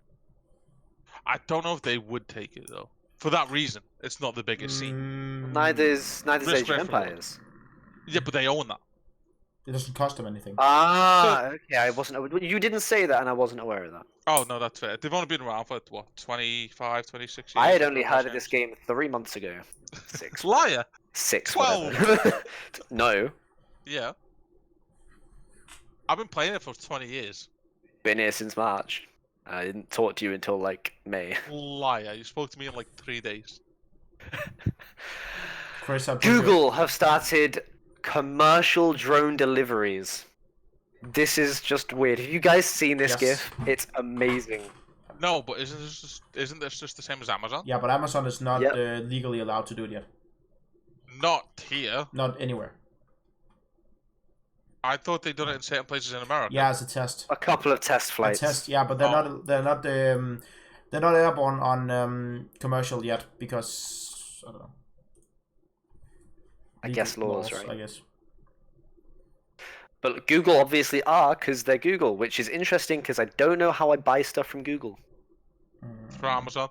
Speaker 3: I don't know if they would take it though. For that reason, it's not the biggest scene.
Speaker 2: Neither's
Speaker 3: Risk
Speaker 2: Age of
Speaker 3: reward.
Speaker 2: Empires.
Speaker 3: Yeah, but they own that.
Speaker 1: It doesn't cost them anything.
Speaker 2: Okay, I wasn't. You didn't say that, and I wasn't aware of that.
Speaker 3: Oh no, that's fair. They've only been around for what, 25, 26 years.
Speaker 2: I had only heard of this game 3 months ago. 6.
Speaker 3: Liar.
Speaker 2: 6.
Speaker 3: 12.
Speaker 2: Whatever. No,
Speaker 3: Yeah. I've been playing it for 20 years.
Speaker 2: been here since March. I didn't talk to you until like May.
Speaker 3: Liar. You spoke to me in like 3 days.
Speaker 1: Chris, I put
Speaker 2: Google have started commercial drone deliveries. This is just weird. Have you guys seen this
Speaker 1: Yes.
Speaker 2: GIF? It's amazing.
Speaker 3: No, but isn't this just the same as Amazon?
Speaker 1: Yeah, but Amazon is not
Speaker 2: Yep.
Speaker 1: legally allowed to do it yet.
Speaker 3: Not here.
Speaker 1: Not anywhere.
Speaker 3: I thought they'd done it in certain places in America.
Speaker 1: Yeah, as a test.
Speaker 2: A couple of test
Speaker 1: A
Speaker 2: flights.
Speaker 1: test, yeah, but they're
Speaker 3: Oh.
Speaker 1: they're not up on commercial yet because I don't know.
Speaker 2: I guess
Speaker 1: Legal
Speaker 2: laws, right?
Speaker 1: I guess.
Speaker 2: But Google obviously are, because they're Google, which is interesting because I don't know how I buy stuff from Google.
Speaker 3: For Amazon.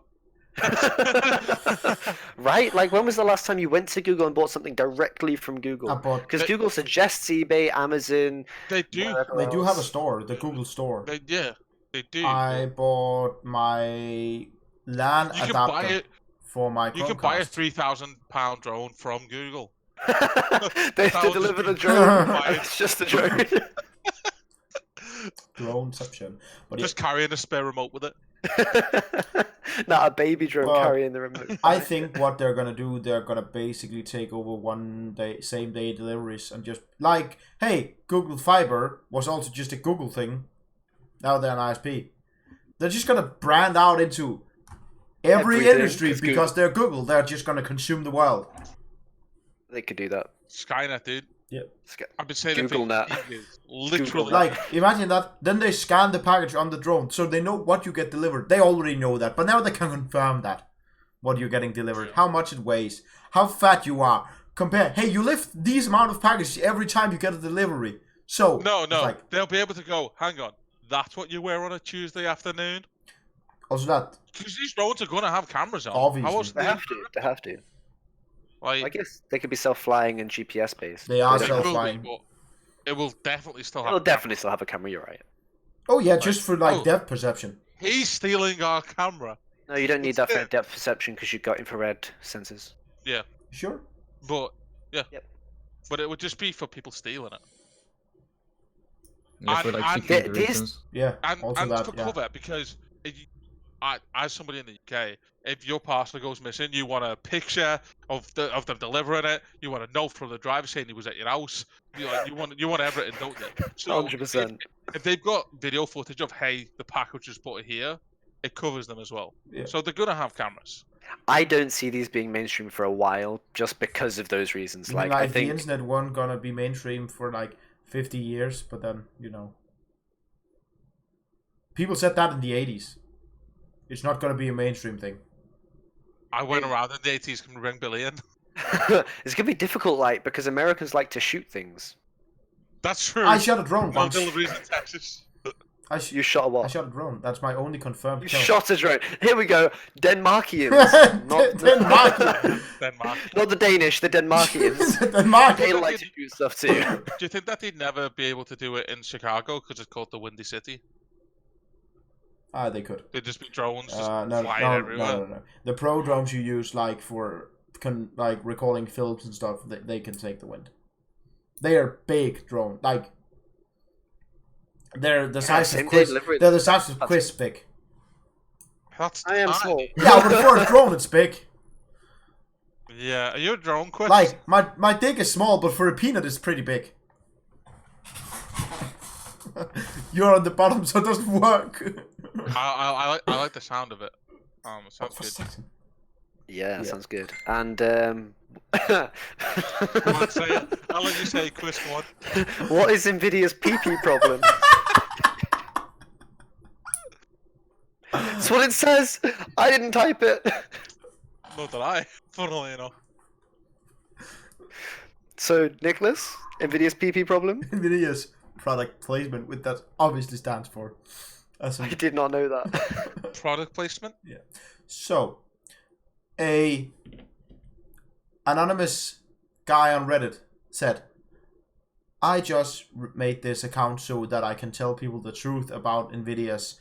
Speaker 2: Right? Like, when was the last time you went to Google and bought something directly from
Speaker 1: I
Speaker 2: Google?
Speaker 1: bought.
Speaker 2: Because Google suggests eBay, Amazon.
Speaker 3: They do.
Speaker 2: whatever
Speaker 1: They do have a
Speaker 2: else.
Speaker 1: store, the Google store.
Speaker 3: They do.
Speaker 1: I bought my LAN
Speaker 3: You can
Speaker 1: adapter
Speaker 3: buy it.
Speaker 1: for my
Speaker 3: You can buy a
Speaker 1: Chromecast.
Speaker 3: £3,000 drone from Google.
Speaker 2: They have to
Speaker 3: Thousands
Speaker 2: deliver the
Speaker 3: of
Speaker 2: drone.
Speaker 3: people.
Speaker 2: It's just a drone.
Speaker 1: Droneception. But
Speaker 3: Just carrying a spare remote with it.
Speaker 2: Not a baby drone
Speaker 1: Well,
Speaker 2: carrying the remote.
Speaker 1: I think what they're gonna do, they're gonna basically take over same day deliveries and just like, hey, Google Fiber was also just a Google thing. Now they're an ISP. They're just gonna brand out into every
Speaker 2: Everything
Speaker 1: industry
Speaker 2: is
Speaker 1: because they're Google. They're just gonna consume the world.
Speaker 2: They could do that.
Speaker 3: Skynet, dude.
Speaker 1: Yeah.
Speaker 3: I've been saying
Speaker 2: Google
Speaker 3: it
Speaker 2: Net.
Speaker 3: for years. Literally.
Speaker 1: Like, imagine that. Then they scan the package on the drone, so they know what you get delivered. They already know that, but now they can confirm that. What you're getting delivered, how much it weighs, how fat you are. Compare, hey, you lift these amount of packages every time you get a delivery. So,
Speaker 3: No.
Speaker 1: like,
Speaker 3: They'll be able to go, hang on, that's what you wear on a Tuesday afternoon?
Speaker 1: also that,
Speaker 3: Because these drones are going to have cameras on.
Speaker 1: Obviously.
Speaker 3: How else
Speaker 2: They have to. They have to. I
Speaker 3: Like,
Speaker 2: guess they could be self-flying and GPS based.
Speaker 1: They are
Speaker 2: don't-
Speaker 3: it will be,
Speaker 1: self-flying.
Speaker 3: but it will definitely still have
Speaker 2: It'll
Speaker 3: a
Speaker 2: definitely still have a camera. You're right.
Speaker 1: oh yeah, just for like
Speaker 3: oh.
Speaker 1: depth perception.
Speaker 3: He's stealing our camera.
Speaker 2: No, you don't need
Speaker 3: That's
Speaker 2: that for
Speaker 3: it.
Speaker 2: depth perception because you've got infrared sensors.
Speaker 1: Sure.
Speaker 3: But, yeah.
Speaker 2: Yep.
Speaker 3: But it would just be for people stealing it.
Speaker 4: Yeah, for like
Speaker 3: And-
Speaker 4: security
Speaker 2: This-
Speaker 4: reasons.
Speaker 1: Yeah.
Speaker 3: And,
Speaker 1: also
Speaker 3: and
Speaker 1: that.
Speaker 3: for
Speaker 1: Yeah.
Speaker 3: cover, because as somebody in the UK, if your parcel goes missing, you want a picture of them delivering it. You want a note from the driver saying he was at your house. You want everything, don't you? So
Speaker 2: 100%.
Speaker 3: if they've got video footage of, hey, the package was put here, it covers them as well.
Speaker 1: Yeah.
Speaker 3: So they're gonna have cameras.
Speaker 2: I don't see these being mainstream for a while, just because of those reasons.
Speaker 1: I mean,
Speaker 2: Like, I
Speaker 1: the
Speaker 2: think
Speaker 1: internet weren't gonna be mainstream for like 50 years, but then people said that in the 80s. It's not gonna be a mainstream thing.
Speaker 3: I went around in the 80s, can ring Billy in.
Speaker 2: it's gonna be difficult, like because Americans like to shoot things.
Speaker 3: That's true.
Speaker 1: I shot a drone
Speaker 3: No
Speaker 1: once.
Speaker 3: deliveries in Texas.
Speaker 2: You shot a
Speaker 1: I
Speaker 2: what?
Speaker 1: shot a drone. That's my only confirmed
Speaker 2: You
Speaker 1: kill.
Speaker 2: shot a drone. Here we go. Denmarkians. not,
Speaker 3: Denmark.
Speaker 2: not the Danish, the Denmarkians.
Speaker 1: Denmark.
Speaker 2: They like to shoot stuff too.
Speaker 3: Do you think that they'd never be able to do it in Chicago because it's called the Windy City?
Speaker 1: They could.
Speaker 3: They'd just be drones just
Speaker 1: No,
Speaker 3: flying
Speaker 1: no,
Speaker 3: everywhere.
Speaker 1: no. The pro drones you use, like for recording films and stuff, they can take the wind. They are big drone, like they're the size of
Speaker 2: same day
Speaker 1: Quiz.
Speaker 2: delivery.
Speaker 1: They're the size of Quiz big.
Speaker 3: That's
Speaker 2: I am
Speaker 3: tiny.
Speaker 2: small.
Speaker 1: Yeah, but for a drone, it's big.
Speaker 3: Yeah, are you a drone quiz?
Speaker 1: Like my dick is small, but for a peanut, it's pretty big. You're on the bottom, so it doesn't work.
Speaker 3: I like the sound of it. It sounds
Speaker 1: For
Speaker 3: good.
Speaker 1: second.
Speaker 2: Yeah, sounds good. And
Speaker 3: Go on, say it. I'll let you say quiz one.
Speaker 2: what is Nvidia's PP problem? That's what it says. I didn't type it.
Speaker 3: Not that I, funnily enough.
Speaker 2: So, Nicholas, Nvidia's PP problem?
Speaker 1: Nvidia's product placement, which that obviously stands for.
Speaker 2: I did not know that.
Speaker 3: Product placement?
Speaker 1: Yeah. So, a anonymous guy on Reddit said, I just made this account so that I can tell people the truth about Nvidia's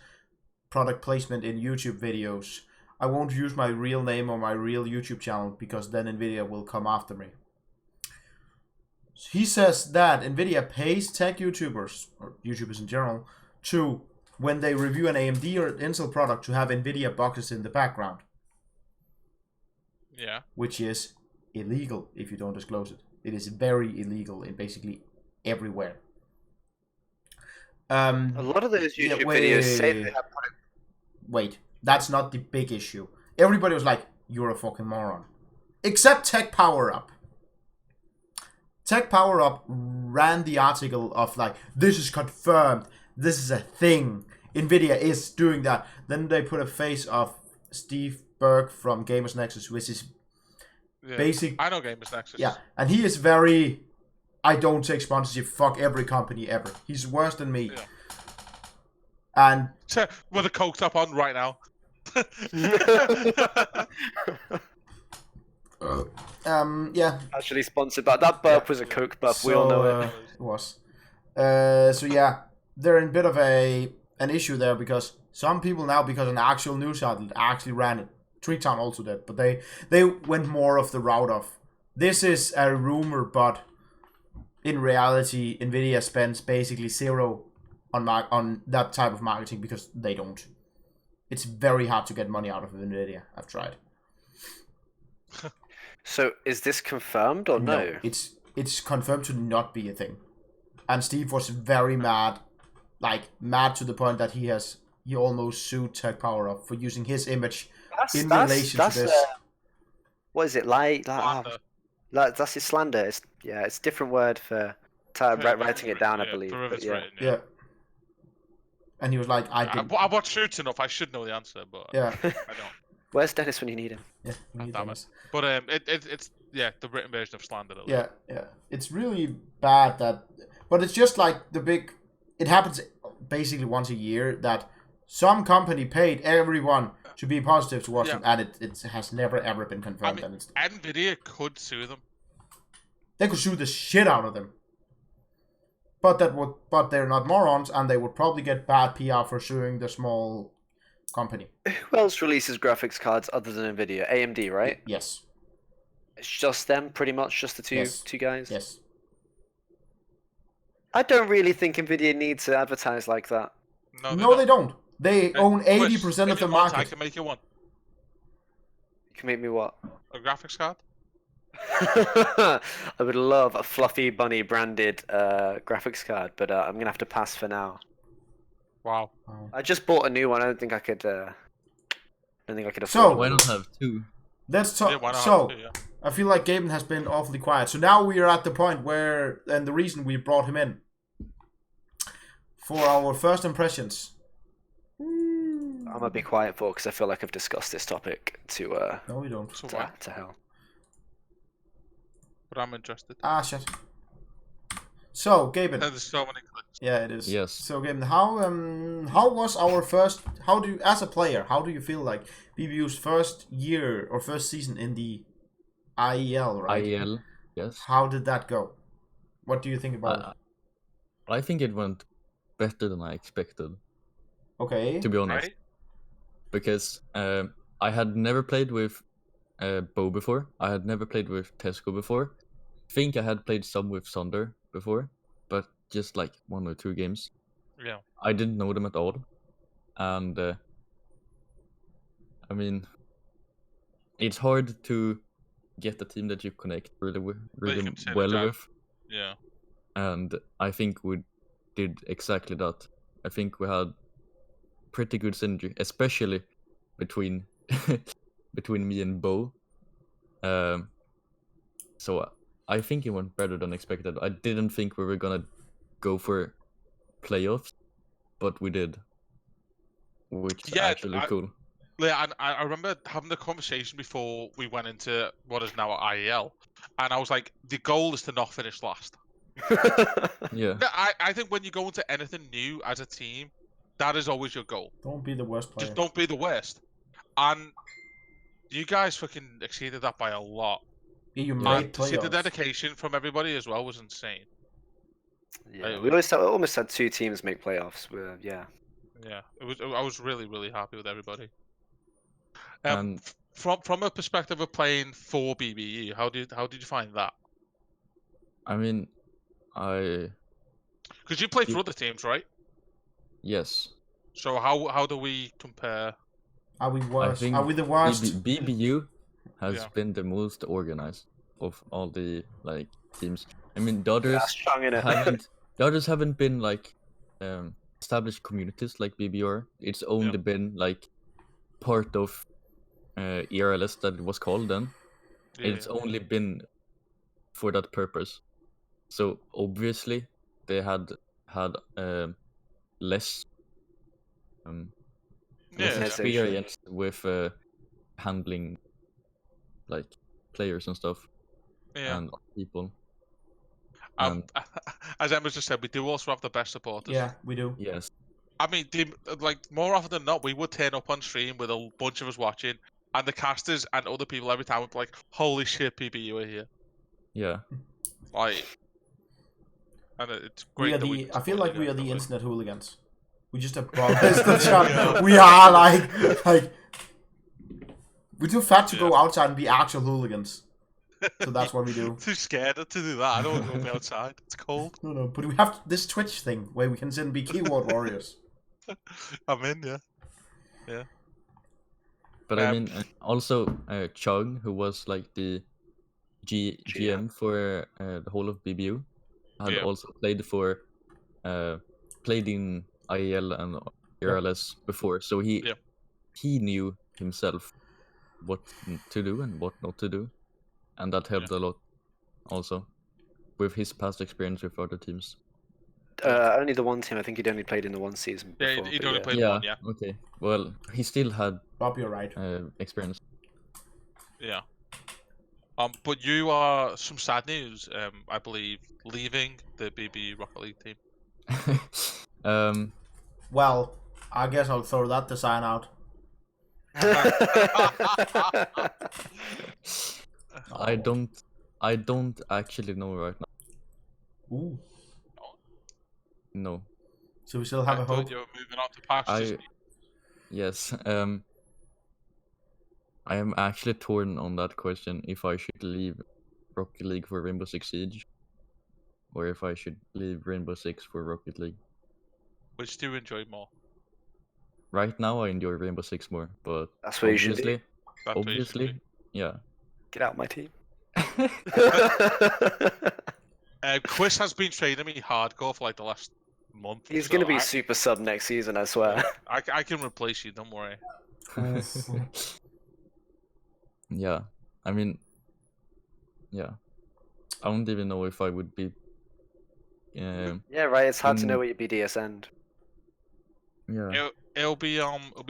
Speaker 1: product placement in YouTube videos. I won't use my real name or my real YouTube channel because then Nvidia will come after me. He says that Nvidia pays tech YouTubers, or YouTubers in general, to, when they review an AMD or Intel product, to have Nvidia boxes in the background.
Speaker 3: Yeah.
Speaker 1: Which is illegal if you don't disclose it. It is very illegal in basically everywhere.
Speaker 2: A lot of those YouTube videos say they have product.
Speaker 1: Wait, that's not the big issue. Everybody was like, you're a fucking moron. Except Tech Power Up. Tech Power Up ran the article of like, this is confirmed. This is a thing. Nvidia is doing that. Then they put a face of Steve Berg from Gamers Nexus, which is basic.
Speaker 3: I know Gamers Nexus.
Speaker 1: Yeah, and he is very, I don't take sponsorship, fuck every company ever. He's worse than me.
Speaker 3: Yeah.
Speaker 1: And
Speaker 3: with a coke top on right now.
Speaker 1: yeah.
Speaker 2: Actually sponsored by that burp was a Coke burp. We all know it.
Speaker 1: It was. So yeah, they're in a bit of an issue there because some people now, because an actual news outlet actually ran it. Treetown also did, but they went more of the route of, this is a rumor, but in reality, Nvidia spends basically zero on that type of marketing because they don't. it's very hard to get money out of Nvidia. I've tried.
Speaker 2: So is this confirmed or no?
Speaker 1: It's confirmed to not be a thing. And Steve was very mad, mad to the point that he almost sued Tech Power Up for using his image relation to this.
Speaker 2: What is it that's his slander. It's a different word for writing it down, I believe.
Speaker 1: Yeah. And he was like, I
Speaker 3: watch Shoots enough. I should know the answer, but I don't.
Speaker 2: Where's Dennis when you need him?
Speaker 1: Yeah, we need Dennis.
Speaker 3: But it's the written version of slander.
Speaker 1: Yeah. It's really bad but it's just like it happens basically once a year that some company paid everyone to be positive towards them, and it has never ever been confirmed.
Speaker 3: Nvidia could sue them.
Speaker 1: They could sue the shit out of them. But they're not morons, and they would probably get bad PR for suing the small company.
Speaker 2: Who else releases graphics cards other than Nvidia? AMD, right?
Speaker 1: Yes.
Speaker 2: It's just them, pretty much, just the two guys.
Speaker 1: Yes.
Speaker 2: I don't really think Nvidia needs to advertise like that.
Speaker 1: No, they don't. They own 80% of the market.
Speaker 3: I can make you one.
Speaker 2: You can make me what?
Speaker 3: A graphics card?
Speaker 2: I would love a Fluffy Bunny branded graphics card, but I'm gonna have to pass for now.
Speaker 3: Wow.
Speaker 2: I just bought a new one. I don't think I could afford.
Speaker 1: So
Speaker 4: why not have two?
Speaker 1: Let's talk. I feel like Gaben has been awfully quiet. So now we are at the point where, and the reason we brought him in for our first impressions.
Speaker 2: I'm gonna be quiet for because I feel like I've discussed this topic to
Speaker 1: No, we don't.
Speaker 2: to hell.
Speaker 3: But I'm interested.
Speaker 1: Shit. So, Gaben.
Speaker 3: There's so many clicks.
Speaker 1: Yeah, it is.
Speaker 4: Yes.
Speaker 1: So, Gaben, how was our first? How do you, as a player, how do you feel like BBU's first year or first season in the IEL, right?
Speaker 4: IEL, yes.
Speaker 1: How did that go? What do you think about it?
Speaker 4: I think it went better than I expected.
Speaker 1: Okay.
Speaker 4: To be honest,
Speaker 3: Right?
Speaker 4: Because I had never played with Bo before. I had never played with Tesco before. I think I had played some with Sonder before, but just like 1 or 2 games.
Speaker 3: Yeah.
Speaker 4: I didn't know them at all, and I mean, it's hard to get a team that you connect really well with.
Speaker 3: Yeah.
Speaker 4: And I think we did exactly that. I think we had pretty good synergy, especially between me and Bo. So I think it went better than expected. I didn't think we were gonna go for playoffs, but we did, which is actually cool.
Speaker 3: Yeah, and I remember having the conversation before we went into what is now IEL, and I was like, the goal is to not finish last.
Speaker 4: Yeah.
Speaker 3: I think when you go into anything new as a team, that is always your goal.
Speaker 1: Don't be the worst player.
Speaker 3: Just don't be the worst. And you guys fucking exceeded that by a lot.
Speaker 1: Yeah, you made
Speaker 3: And to
Speaker 1: playoffs.
Speaker 3: see the dedication from everybody as well was insane.
Speaker 2: Yeah, we almost had 2 teams make playoffs. Yeah.
Speaker 3: Yeah, it was. I was really, really happy with everybody.
Speaker 4: And
Speaker 3: From a perspective of playing for BBU, how did you find that?
Speaker 4: I mean,
Speaker 3: Because you play for other teams, right?
Speaker 4: Yes.
Speaker 3: So how do we compare?
Speaker 1: Are we worse?
Speaker 4: think
Speaker 1: Are we the worst?
Speaker 4: BBU has
Speaker 3: Yeah.
Speaker 4: been the most organized of all the teams. I mean, the others
Speaker 2: strong in it.
Speaker 4: haven't been established communities like BBR. It's only been part of ERLS that it was called then. It's only been for that purpose. So obviously they had less experience with handling players and stuff and people.
Speaker 3: As Emma just said, we do also have the best supporters.
Speaker 1: Yeah, we do.
Speaker 4: Yes.
Speaker 3: I mean, more often than not, we would turn up on stream with a bunch of us watching, and the casters and other people every time would be like, "Holy shit, BBU are here!"
Speaker 4: Yeah.
Speaker 3: And it's great.
Speaker 1: I feel like we are the internet hooligans. We just abolish the chat. We are we're too fat to go outside and be actual hooligans. So that's what we do.
Speaker 3: Too scared to do that. I don't want to go outside. It's cold.
Speaker 1: No, but we have this Twitch thing where we can sit and be keyboard warriors.
Speaker 3: I'm in, yeah.
Speaker 4: But I mean, also Chung, who was like the GM for the whole of BBU, had also played in IEL and RLS before, so he knew himself what to do and what not to do, and that helped a lot also with his past experience with other teams.
Speaker 2: Only the one team. I think he'd only played in the one season before.
Speaker 3: He'd only played one, yeah.
Speaker 4: Okay. Well, he still had
Speaker 1: Rob, you're right.
Speaker 4: experience.
Speaker 3: Yeah. But you are some sad news, I believe, leaving the BBU Rocket League team.
Speaker 1: Well, I guess I'll throw that design out.
Speaker 4: I don't actually know right now.
Speaker 1: Ooh.
Speaker 4: No.
Speaker 1: So we still have a hope.
Speaker 3: You were moving on to pastures.
Speaker 4: Yes. I am actually torn on that question if I should leave Rocket League for Rainbow Six Siege, or if I should leave Rainbow Six for Rocket League.
Speaker 3: Which do you enjoy more?
Speaker 4: Right now, I enjoy Rainbow Six more, but
Speaker 2: that's what you should do.
Speaker 4: Obviously, yeah.
Speaker 2: Get out my team.
Speaker 3: Chris has been training me hardcore for like the last month.
Speaker 2: He's going to be super sub next season, I swear.
Speaker 3: I can replace you, don't worry.
Speaker 4: Yeah, I mean, yeah. I don't even know if I would be.
Speaker 2: Yeah, right. It's hard to know what your BDS end.
Speaker 4: Yeah.
Speaker 3: It'll be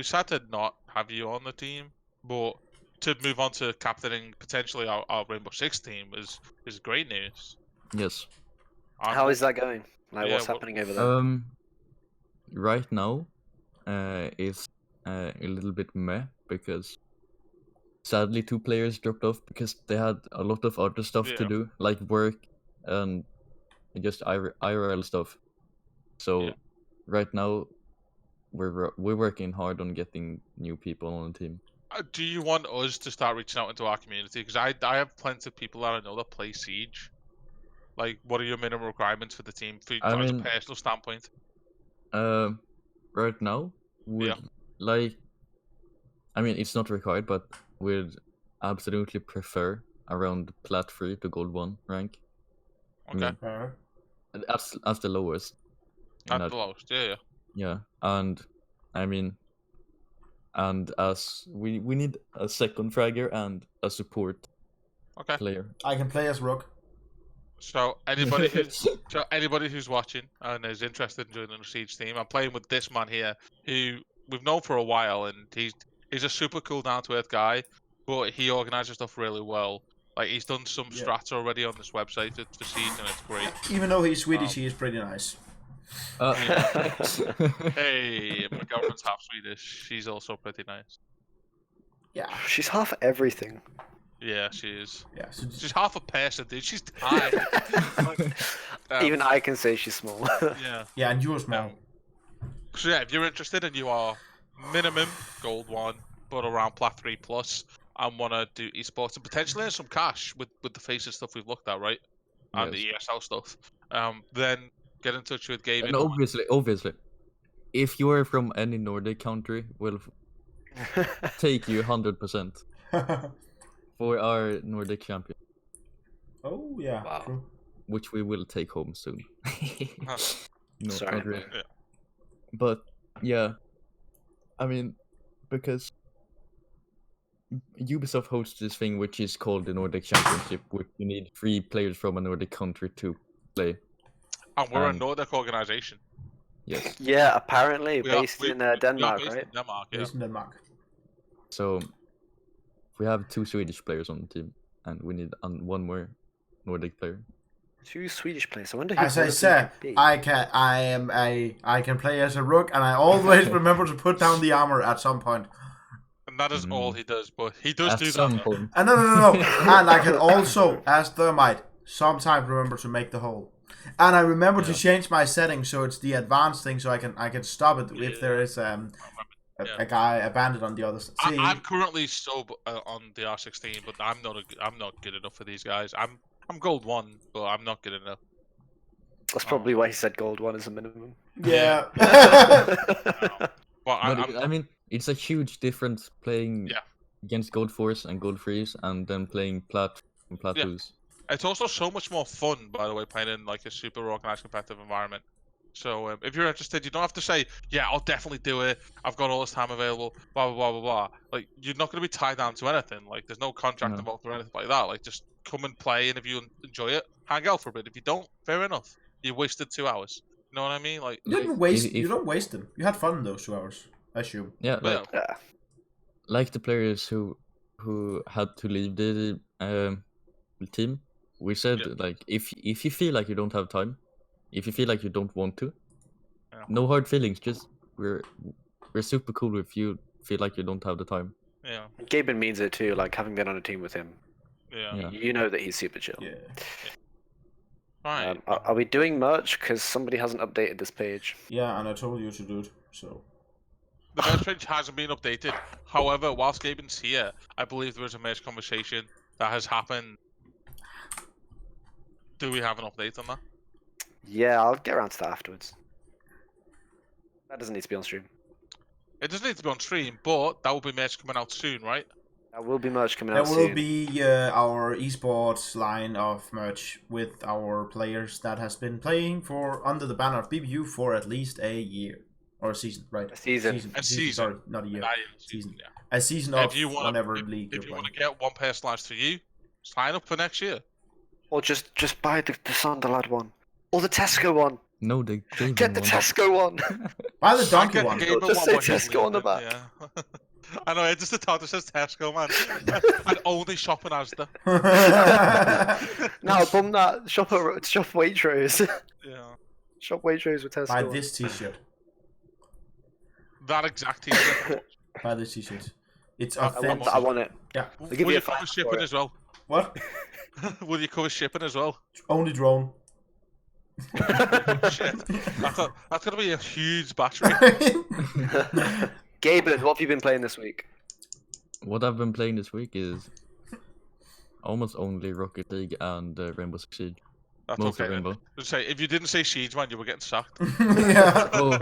Speaker 3: sad to not have you on the team, but to move on to captaining potentially our Rainbow Six team is great news.
Speaker 4: Yes.
Speaker 2: How is that going? Like, what's happening over there?
Speaker 4: Right now, it's a little bit meh because sadly 2 players dropped off because they had a lot of other stuff to do, like work and just IRL stuff. So right now, we're working hard on getting new people on the team.
Speaker 3: Do you want us to start reaching out into our community? Because I have plenty of people that I know that play Siege. Like, what are your minimum requirements for the team from a personal standpoint?
Speaker 4: Right now, I mean, it's not required, but we'd absolutely prefer around Plat 3 to Gold 1 rank.
Speaker 3: Okay.
Speaker 4: As the lowest.
Speaker 3: At the lowest, yeah.
Speaker 4: Yeah, and I mean, and as we need a second fragger and a support player.
Speaker 1: I can play as Rook.
Speaker 3: So anybody who's watching and is interested in joining the Siege team, I'm playing with this man here, who we've known for a while, and he's a super cool, down to earth guy, but he organises stuff really well. Like, he's done some strats already on this website for Siege, and it's great.
Speaker 1: Even though he's Swedish, he is pretty nice.
Speaker 3: Hey, my girlfriend's half Swedish. She's also pretty nice.
Speaker 1: Yeah.
Speaker 2: She's half everything.
Speaker 3: Yeah, she is.
Speaker 1: Yeah, so
Speaker 3: she's half a person, dude. She's tiny.
Speaker 2: Even I can say she's small.
Speaker 3: Yeah.
Speaker 1: Yeah, and you're small.
Speaker 3: So yeah, if you're interested and you are minimum Gold 1, but around Plat 3 plus, and want to do esports and potentially earn some cash with the faces stuff we've looked at, right? And the ESL stuff. Then get in touch with Gaming.
Speaker 4: And obviously, if you are from any Nordic country, we'll take you 100% for our Nordic champion.
Speaker 1: Oh yeah, true.
Speaker 4: Which we will take home soon. No,
Speaker 2: sorry.
Speaker 4: not really. Yeah. But yeah, I mean, because Ubisoft hosts this thing which is called the Nordic Championship, which you need 3 players from a Nordic country to play.
Speaker 3: And we're a Nordic organization.
Speaker 4: Yes.
Speaker 2: Yeah, apparently based in Denmark, right?
Speaker 3: In Denmark, yeah.
Speaker 1: Based in Denmark.
Speaker 4: So we have 2 Swedish players on the team, and we need 1 more Nordic player.
Speaker 2: 2 Swedish players. I wonder who.
Speaker 1: As I said, I can play as a Rook, and I always remember to put down the armor at some point.
Speaker 3: And that is all he does, but he does do
Speaker 4: some
Speaker 3: that.
Speaker 4: point.
Speaker 1: No. And I can also, as Thermite, sometimes remember to make the hole. And I remember to change my settings so it's the advanced thing, so I can stop it if there is a guy, a bandit on the other side.
Speaker 3: I'm currently sub on the R16, but I'm not good enough for these guys. I'm Gold 1, but I'm not good enough.
Speaker 2: That's probably why he said Gold 1 is a minimum.
Speaker 1: Yeah.
Speaker 3: But
Speaker 4: I mean, it's a huge difference playing
Speaker 3: Yeah.
Speaker 4: against Gold Force and Gold Freeze, and then playing Plateaus.
Speaker 3: It's also so much more fun, by the way, playing in like a super organized competitive environment. So if you're interested, you don't have to say, "Yeah, I'll definitely do it. I've got all this time available." Blah blah blah blah blah. Like you're not going to be tied down to anything. Like there's no contract
Speaker 4: No.
Speaker 3: involved or anything like that. Like just come and play, and if you enjoy it, hang out for a bit. If you don't, fair enough. You wasted 2 hours. You know what I mean? Like
Speaker 1: You didn't waste. You don't waste them. You had fun in those 2 hours, I assume.
Speaker 4: Yeah, like
Speaker 2: Yeah.
Speaker 4: like the players who had to leave the team. We said
Speaker 3: Yeah.
Speaker 4: like if you feel like you don't have time, if you feel like you don't want to,
Speaker 3: Yeah.
Speaker 4: no hard feelings. Just we're super cool if you feel like you don't have the time.
Speaker 3: yeah,
Speaker 2: Gaben means it too. Like having been on a team with him,
Speaker 3: yeah.
Speaker 4: Yeah.
Speaker 2: you know that he's super chill.
Speaker 1: Yeah.
Speaker 3: Right.
Speaker 2: Are we doing merch? Because somebody hasn't updated this page.
Speaker 1: Yeah, and I told you to do it. So.
Speaker 3: The merch page hasn't been updated. However, whilst Gaben's here, I believe there is a merch conversation that has happened. Do we have an update on that?
Speaker 2: Yeah, I'll get around to that afterwards. That doesn't need to be on stream.
Speaker 3: It doesn't need to be on stream, but that will be merch coming out soon, right?
Speaker 2: There will be merch coming
Speaker 1: There
Speaker 2: out
Speaker 1: will
Speaker 2: soon.
Speaker 1: be our esports line of merch with our players that has been playing for under the banner of BBU for at least a year or a season, right?
Speaker 2: A season.
Speaker 3: A season.
Speaker 1: Sorry, not a year.
Speaker 3: Season. Yeah.
Speaker 1: A season
Speaker 3: If
Speaker 1: of
Speaker 3: you wanna-
Speaker 1: whatever league
Speaker 3: If
Speaker 1: you're
Speaker 3: you want
Speaker 1: playing.
Speaker 3: to get one personalized for you, sign up for next year.
Speaker 2: Or just buy the Sunderlad one. Or the Tesco one.
Speaker 4: No, the Gaben
Speaker 2: Get the
Speaker 4: one.
Speaker 2: Tesco one.
Speaker 1: Buy the donkey
Speaker 3: Get
Speaker 1: one.
Speaker 3: the Gaben
Speaker 2: Just
Speaker 3: one
Speaker 2: say
Speaker 3: when you
Speaker 2: Tesco on the
Speaker 3: leave,
Speaker 2: back.
Speaker 3: Yeah. I know, it's just the thought that says Tesco, man. And only shop in Asda.
Speaker 2: No, bum that. Shop Waitrose.
Speaker 3: Yeah.
Speaker 2: Shop Waitrose with Tesco.
Speaker 1: Buy
Speaker 2: one.
Speaker 1: this t-shirt.
Speaker 3: That exact t-shirt.
Speaker 1: Buy this t-shirt. It's
Speaker 3: I
Speaker 1: authentic.
Speaker 2: I want it.
Speaker 1: Yeah.
Speaker 2: I'll give
Speaker 3: Will
Speaker 2: you
Speaker 3: you
Speaker 2: a
Speaker 3: cover
Speaker 2: five for
Speaker 3: shipping
Speaker 2: it.
Speaker 3: as well?
Speaker 1: What?
Speaker 3: Will you cover shipping as well?
Speaker 1: Only drone.
Speaker 3: Shit. That's gonna be a huge battery.
Speaker 2: Gaben, what have you been playing this week?
Speaker 4: What I've been playing this week is almost only Rocket League and Rainbow Six Siege.
Speaker 3: That's
Speaker 4: Mostly
Speaker 3: okay.
Speaker 4: Rainbow.
Speaker 3: Just say, if you didn't say Siege, man, you were getting sacked.
Speaker 1: Yeah.
Speaker 4: Oh,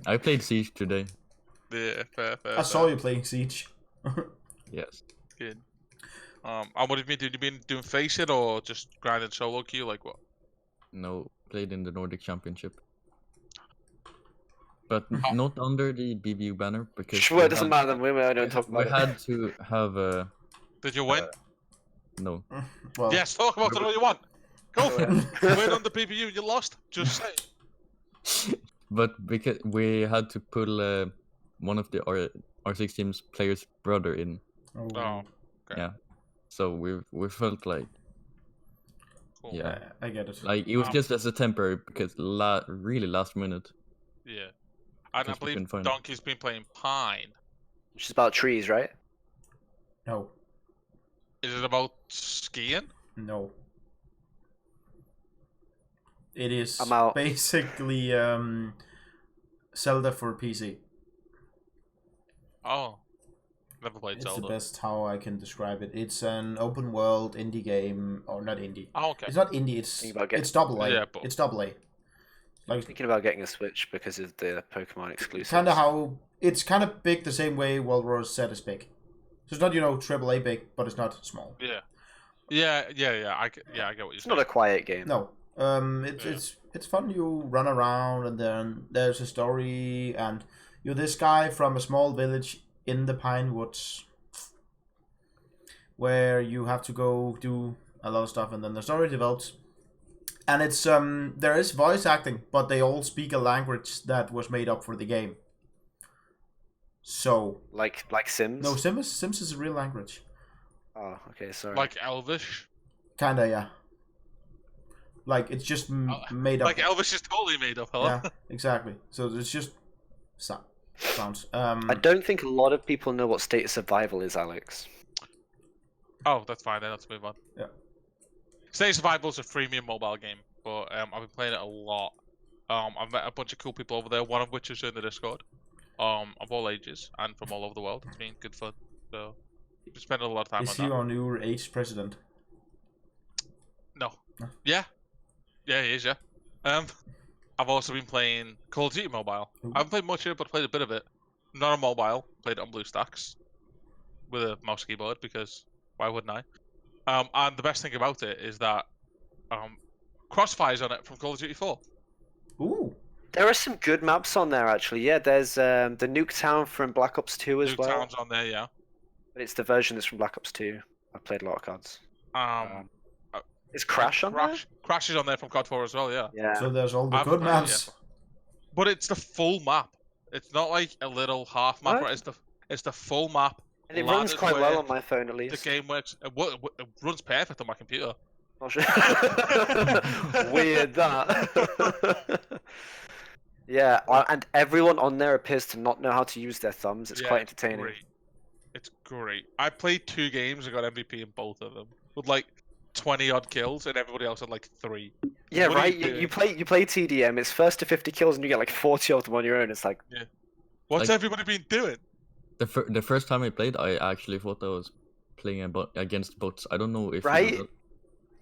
Speaker 4: I played Siege today.
Speaker 3: Yeah, fair.
Speaker 1: I saw you playing Siege.
Speaker 4: Yes.
Speaker 3: Good. And what have you been doing? You been doing Face It or just grinding solo queue? Like what?
Speaker 4: No, played in the Nordic Championship. But not under the BBU banner because
Speaker 2: Sure, it doesn't matter then. We don't talk
Speaker 4: we
Speaker 2: about it.
Speaker 4: had to have a
Speaker 3: Did you win?
Speaker 4: no.
Speaker 1: Well,
Speaker 3: Yes, talk about it all you want. Go for it. Win on the PBU, you lost. Just say.
Speaker 4: But because we had to pull one of the R6 team's players' brother in,
Speaker 1: oh,
Speaker 3: Oh, okay.
Speaker 4: yeah. So we felt like
Speaker 3: Cool.
Speaker 4: yeah,
Speaker 1: I get it.
Speaker 4: like it was
Speaker 3: Wow.
Speaker 4: just as a temporary because really last minute.
Speaker 3: Yeah. And I
Speaker 4: Because we
Speaker 3: believe
Speaker 4: couldn't find-
Speaker 3: Donkey's been playing Pine.
Speaker 2: Which is about trees, right?
Speaker 1: No,
Speaker 3: Is it about skiing?
Speaker 1: no. It is
Speaker 2: I'm out.
Speaker 1: basically Zelda for PC.
Speaker 3: Oh. Never played
Speaker 1: It's
Speaker 3: Zelda.
Speaker 1: the best how I can describe it. It's an open world indie game, or not indie.
Speaker 3: Oh, okay.
Speaker 1: It's not indie. It's
Speaker 2: Think about getting-
Speaker 1: it's double A.
Speaker 3: Yeah, but-
Speaker 1: It's double A. Like
Speaker 2: Thinking about getting a Switch because of the Pokemon exclusives.
Speaker 1: kind of how it's kind of big the same way World War Z is big. So it's not triple A big, but it's not small.
Speaker 3: Yeah. Yeah. I get what you're
Speaker 2: It's
Speaker 3: saying.
Speaker 2: not a quiet game.
Speaker 1: No, it's fun. You run around and then there's a story, and you're this guy from a small village in the Pine Woods, where you have to go do a lot of stuff, and then the story develops. And it's there is voice acting, but they all speak a language that was made up for the game. So
Speaker 2: Like Sims?
Speaker 1: no, Sims is a real language.
Speaker 2: Oh, okay, sorry.
Speaker 3: Like Elvish.
Speaker 1: Kinda, yeah. Like it's just made up.
Speaker 3: Like Elvish is totally made up, hello?
Speaker 1: Yeah, exactly. So it's just sounds.
Speaker 2: I don't think a lot of people know what State of Survival is, Alex.
Speaker 3: Oh, that's fine then. Let's move on.
Speaker 1: Yeah.
Speaker 3: State Survival is a freemium mobile game, but I've been playing it a lot. I've met a bunch of cool people over there, one of which is in the Discord, of all ages and from all over the world. It's been good fun. So, we spent a lot of time
Speaker 1: Is
Speaker 3: on
Speaker 1: he
Speaker 3: that.
Speaker 1: our new age president?
Speaker 3: No.
Speaker 1: No.
Speaker 3: Yeah. Yeah, he is, yeah. I've also been playing Call of Duty Mobile.
Speaker 1: Ooh.
Speaker 3: I haven't played much of it, but played a bit of it. not on mobile. Played it on BlueStacks with a mouse keyboard because why wouldn't I? And the best thing about it is that Crossfire's on it from Call of Duty 4.
Speaker 1: Ooh.
Speaker 2: There are some good maps on there, actually. Yeah, there's the Nuketown from Black Ops 2 as well.
Speaker 3: Nuketown's on there, yeah.
Speaker 2: But it's the version that's from Black Ops 2. I played a lot of cards. Is Crash on there?
Speaker 3: Crash is on there from COD 4 as well, yeah.
Speaker 2: Yeah.
Speaker 1: So there's all the
Speaker 3: I've
Speaker 1: good
Speaker 3: played it,
Speaker 1: maps.
Speaker 3: yeah. But it's the full map. It's not like a little half map.
Speaker 2: What?
Speaker 3: Right? It's the full map.
Speaker 2: And it runs
Speaker 3: Ladders
Speaker 2: quite well
Speaker 3: work,
Speaker 2: on my phone, at
Speaker 3: The
Speaker 2: least.
Speaker 3: game works. It runs perfect on my computer.
Speaker 2: Not sure. Weird that. Yeah, and everyone on there appears to not know how to use their thumbs. It's
Speaker 3: Yeah,
Speaker 2: quite entertaining.
Speaker 3: Great. It's great. I played 2 games and got MVP in both of them with like 20 odd kills, and everybody else had like 3.
Speaker 2: Yeah,
Speaker 3: What are
Speaker 2: right.
Speaker 3: you
Speaker 2: You
Speaker 3: doing?
Speaker 2: play TDM. It's first to 50 kills, and you get like 40 of them on your own. It's like,
Speaker 3: What's
Speaker 4: Like-
Speaker 3: everybody been doing?
Speaker 4: The first time I played, I actually thought I was playing against bots. I don't know if you know
Speaker 2: Right?
Speaker 4: that.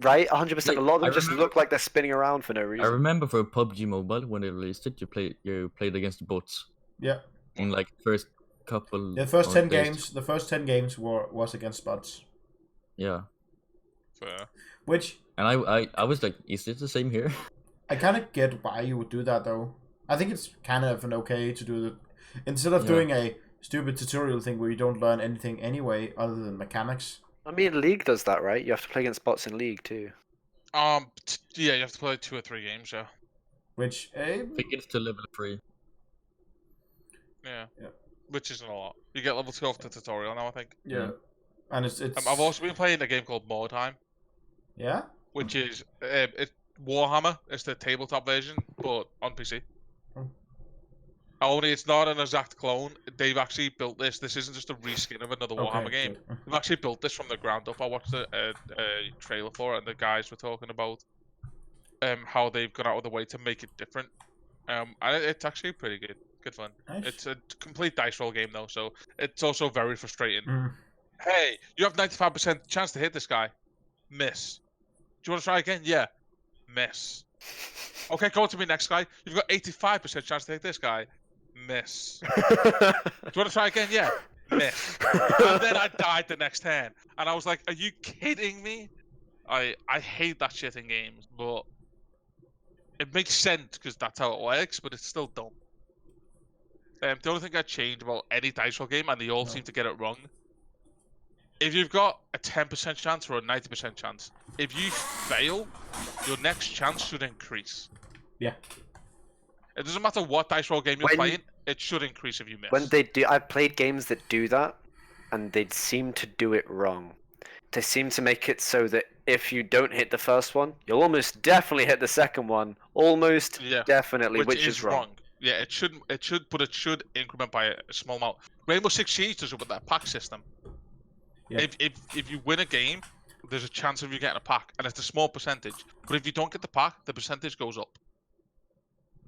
Speaker 2: right, 100%.
Speaker 4: Like,
Speaker 2: A lot of them
Speaker 4: I
Speaker 2: just
Speaker 4: remember-
Speaker 2: look like they're spinning around for no
Speaker 4: I
Speaker 2: reason.
Speaker 4: remember for PUBG Mobile when they released it, you played against bots
Speaker 1: Yeah.
Speaker 4: in like first couple.
Speaker 1: The first
Speaker 4: or
Speaker 1: 10
Speaker 4: days.
Speaker 1: games. The first 10 games was against bots.
Speaker 4: Yeah,
Speaker 3: Fair.
Speaker 1: Which
Speaker 4: and I was like, is it the same here?
Speaker 1: I kind of get why you would do that though. I think it's kind of an okay to do that instead of
Speaker 4: Yeah.
Speaker 1: doing a stupid tutorial thing where you don't learn anything anyway other than mechanics.
Speaker 2: I mean, League does that, right? You have to play against bots in League too.
Speaker 3: Yeah, you have to play 2 or 3 games, yeah.
Speaker 1: Which
Speaker 4: I think it's to level 3.
Speaker 3: Yeah.
Speaker 1: Yeah.
Speaker 3: Which isn't a lot. You get level 2 off the tutorial now, I think.
Speaker 1: yeah, and it's
Speaker 3: I've also been playing a game called More Time,
Speaker 1: yeah.
Speaker 3: which is it's Warhammer. It's the tabletop version, but on PC.
Speaker 1: Oh.
Speaker 3: Only it's not an exact clone. They've actually built this. This isn't just a reskin of another Warhammer game.
Speaker 1: Good.
Speaker 3: They've actually built this from the ground up. I watched a trailer for it, and the guys were talking about how they've gone out of the way to make it different. And it's actually pretty good. Good fun.
Speaker 1: Nice.
Speaker 3: It's a complete dice roll game though, so it's also very frustrating.
Speaker 1: Mm.
Speaker 3: Hey, you have 95% chance to hit this guy. Miss. Do you want to try again? Yeah. Miss. Okay, go to me next guy. You've got 85% chance to hit this guy. Miss. Do you want to try again? Yeah. Miss. And then I died the next turn. And I was like, are you kidding me? I hate that shit in games, but it makes sense because that's how it works, but it's still dumb. The only thing I'd change about any dice roll game, and they all seem to get it wrong, if you've got a 10% chance or a 90% chance, if you fail, your next chance should increase.
Speaker 1: Yeah.
Speaker 3: It doesn't matter what dice roll game you're
Speaker 2: When-
Speaker 3: playing, it should increase if you miss.
Speaker 2: When they do, I've played games that do that, and they seem to do it wrong. They seem to make it so that if you don't hit the first one, you'll almost definitely hit the second one. Almost
Speaker 3: Yeah,
Speaker 2: definitely, which is wrong.
Speaker 3: Yeah, it should, but it should increment by a small amount. Rainbow Six Siege does it with that pack system.
Speaker 1: Yeah.
Speaker 3: If you win a game, there's a chance of you getting a pack, and it's a small percentage. But if you don't get the pack, the percentage goes up.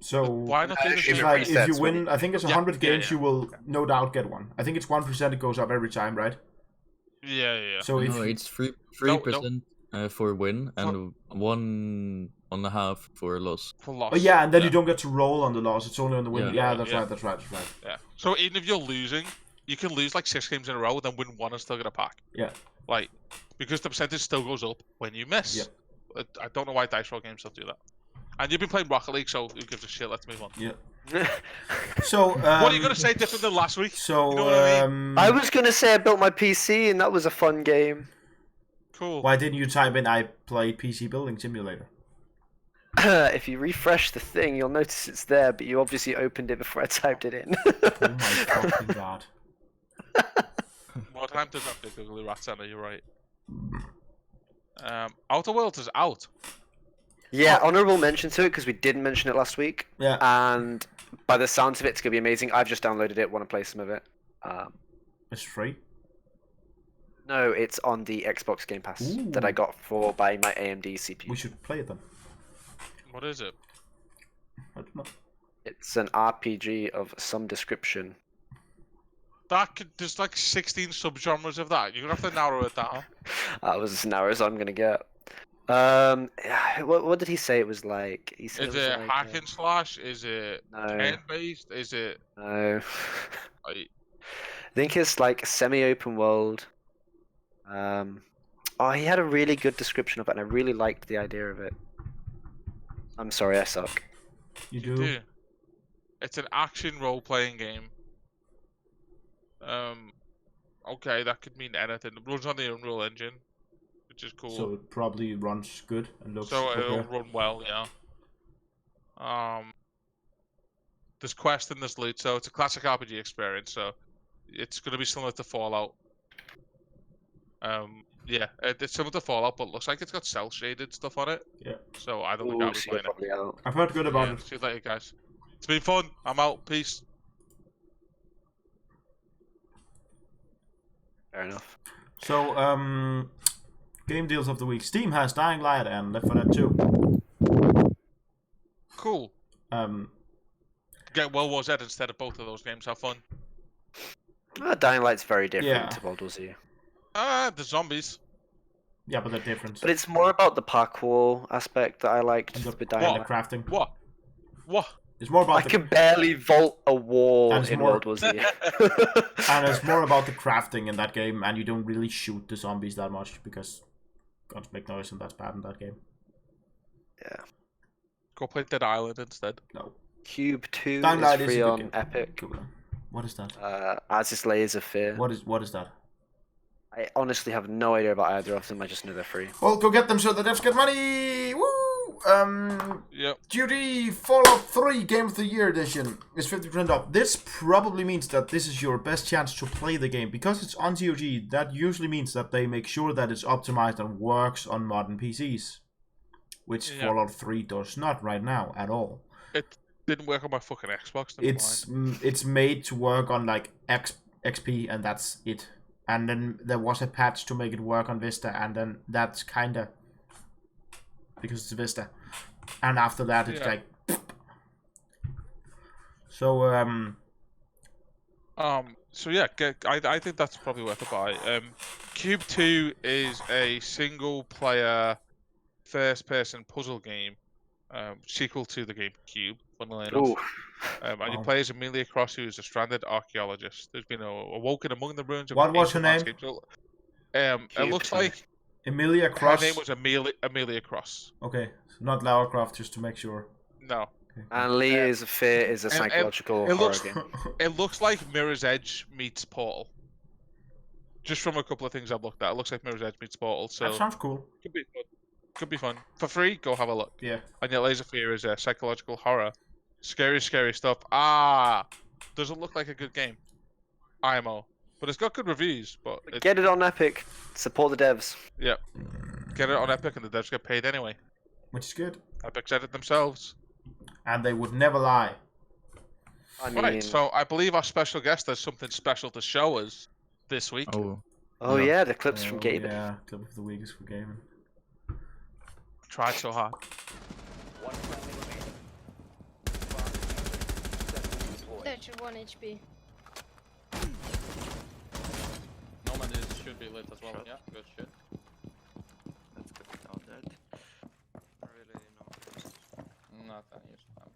Speaker 1: So
Speaker 3: Why not do the
Speaker 2: if
Speaker 3: same?
Speaker 1: it's
Speaker 2: it
Speaker 1: like if you
Speaker 2: resets when
Speaker 1: win, I think it's
Speaker 3: Yeah,
Speaker 1: 100
Speaker 3: yeah,
Speaker 1: games,
Speaker 3: yeah.
Speaker 1: you will no doubt get one. I think it's 1% it goes up every time, right?
Speaker 3: Yeah.
Speaker 1: So if
Speaker 4: No, it's 3% for win and 1.5 for loss.
Speaker 3: For loss.
Speaker 1: oh yeah, and then you don't get to roll on the loss. It's only on the win.
Speaker 4: Yeah.
Speaker 1: Yeah, that's
Speaker 3: Yeah.
Speaker 1: right. That's right.
Speaker 3: Yeah. So even if you're losing, you can lose like 6 games in a row, then win 1 and still get a pack.
Speaker 1: Yeah.
Speaker 3: Like, because the percentage still goes up when you miss.
Speaker 1: Yeah.
Speaker 3: I don't know why dice roll games don't do that. And you've been playing Rocket League, so who gives a shit? Let's move on.
Speaker 1: Yeah. So
Speaker 3: What are you gonna say different than last week?
Speaker 1: So
Speaker 3: You know what I mean?
Speaker 2: I was gonna say I built my PC, and that was a fun game.
Speaker 3: Cool.
Speaker 1: why didn't you type in I played PC Building Simulator?
Speaker 2: If you refresh the thing, you'll notice it's there, but you obviously opened it before I typed it in.
Speaker 1: Oh my fucking god.
Speaker 3: More time does have the googly rat center. You're right. Outer Worlds is out.
Speaker 2: Yeah, honorable mention to it because we didn't mention it last week,
Speaker 1: Yeah.
Speaker 2: and by the sounds of it, it's gonna be amazing. I've just downloaded it, want to play some of it.
Speaker 1: It's free.
Speaker 2: No, it's on the Xbox Game Pass that I
Speaker 1: Ooh.
Speaker 2: got for buying my AMD CPU.
Speaker 1: We should play it then.
Speaker 3: What is it?
Speaker 1: I don't know.
Speaker 2: It's an RPG of some description.
Speaker 3: There's like 16 subgenres of that. You're gonna have to narrow it down.
Speaker 2: That was as narrow as I'm gonna get. What did he say it was like? He said
Speaker 3: Is
Speaker 2: it was
Speaker 3: it
Speaker 2: like,
Speaker 3: hack and slash? Is it
Speaker 2: no.
Speaker 3: turn based? Is it
Speaker 2: No.
Speaker 3: I
Speaker 2: think it's like semi-open world. He had a really good description of it, and I really liked the idea of it. I'm sorry, I suck.
Speaker 1: You
Speaker 3: You do. It's an action role-playing game. Okay, that could mean anything. It runs on the Unreal Engine, which is cool.
Speaker 1: So it probably runs good and looks
Speaker 3: So it'll
Speaker 1: okay.
Speaker 3: run well, yeah. There's quest and there's loot, so it's a classic RPG experience. So it's gonna be similar to Fallout. Yeah, it's similar to Fallout, but it looks like it's got cell shaded stuff on it.
Speaker 1: Yeah.
Speaker 3: So I don't think I'll be
Speaker 2: So
Speaker 3: playing
Speaker 2: you're
Speaker 3: it.
Speaker 2: probably out.
Speaker 1: I've heard good about
Speaker 3: Yeah,
Speaker 1: it.
Speaker 3: see you later, guys. It's been fun. I'm out. Peace.
Speaker 2: Fair enough.
Speaker 1: So, game deals of the week. Steam has Dying Light and Left 4 Dead 2.
Speaker 3: Cool. Get World War Z instead of both of those games. Have fun.
Speaker 2: Dying Light's very different
Speaker 1: Yeah.
Speaker 2: to World War Z.
Speaker 3: The zombies.
Speaker 1: Yeah, but they're different.
Speaker 2: But it's more about the parkour aspect that I liked
Speaker 1: And the,
Speaker 2: with Dying
Speaker 1: and the
Speaker 2: Light.
Speaker 1: crafting.
Speaker 3: What? What?
Speaker 1: It's more about
Speaker 2: I
Speaker 1: the
Speaker 2: can barely vault a wall
Speaker 1: And it's
Speaker 2: in
Speaker 1: more-
Speaker 2: World War Z.
Speaker 1: and it's more about the crafting in that game, and you don't really shoot the zombies that much because guns make noise, and that's bad in that game.
Speaker 2: Yeah.
Speaker 3: Go play Dead Island instead.
Speaker 1: No.
Speaker 2: Cube 2
Speaker 1: Dying Light
Speaker 2: is
Speaker 1: is a
Speaker 2: free
Speaker 1: good
Speaker 2: on
Speaker 1: game.
Speaker 2: Epic.
Speaker 1: Cool. What is that?
Speaker 2: As is Layers of Fear.
Speaker 1: What is that?
Speaker 2: I honestly have no idea about either of them. I just know they're free.
Speaker 1: Well, go get them so the devs get money. Woo!
Speaker 3: Yep.
Speaker 1: Duty Fallout 3 Game of the Year Edition is 50% off. This probably means that this is your best chance to play the game. Because it's on GOG, that usually means that they make sure that it's optimized and works on modern PCs. Which
Speaker 3: Yeah.
Speaker 1: Fallout 3 does not right now at all.
Speaker 3: It didn't work on my fucking Xbox.
Speaker 1: It's made to work on like XP and that's it. And then there was a patch to make it work on Vista, and then that's kinda because it's Vista. And after that, it's
Speaker 3: Yeah.
Speaker 1: like so.
Speaker 3: So yeah, I think that's probably worth a buy. Cube 2 is a single-player, first-person puzzle game, sequel to the game Cube, funnily enough.
Speaker 2: Ooh.
Speaker 3: And you
Speaker 1: Wow.
Speaker 3: play as Amelia Cross, who is a stranded archaeologist who's been awoken among the ruins of
Speaker 1: What was her
Speaker 3: ancient
Speaker 1: name?
Speaker 3: landscapes. It looks
Speaker 2: Cube
Speaker 3: like
Speaker 1: Emilia
Speaker 3: her
Speaker 1: Cross.
Speaker 3: name was Amelia Cross.
Speaker 1: Okay, so not Lara Croft, just to make sure.
Speaker 3: No,
Speaker 1: Okay.
Speaker 2: And Layers of Fear is a
Speaker 3: and
Speaker 2: psychological
Speaker 3: it
Speaker 2: horror
Speaker 3: looks-
Speaker 2: game.
Speaker 3: it looks like Mirror's Edge meets Portal. Just from a couple of things I've looked at, it looks like Mirror's Edge meets Portal. So
Speaker 1: That sounds cool.
Speaker 3: could be fun. Could be fun for free. Go have a look.
Speaker 1: Yeah.
Speaker 3: And yet, Laser Fear is a psychological horror, scary stuff. Doesn't look like a good game. IMO, but it's got good reviews. But
Speaker 2: Get it on Epic. Support the devs.
Speaker 3: yeah, get it on Epic, and the devs get paid anyway.
Speaker 1: Which is good.
Speaker 3: Epic said it themselves.
Speaker 1: And they would never lie.
Speaker 2: I mean,
Speaker 3: Right, so I believe our special guest has something special to show us this week.
Speaker 4: Oh,
Speaker 2: oh
Speaker 4: no.
Speaker 2: yeah, the clips from
Speaker 1: Oh,
Speaker 2: gaming.
Speaker 1: Yeah, clip of the week is for gaming.
Speaker 3: Tried so hard.
Speaker 5: That's your 1 HP.
Speaker 6: Nomad should be lit as well. Yeah, good shit.
Speaker 2: That's good to know that.
Speaker 6: Really, not that useful.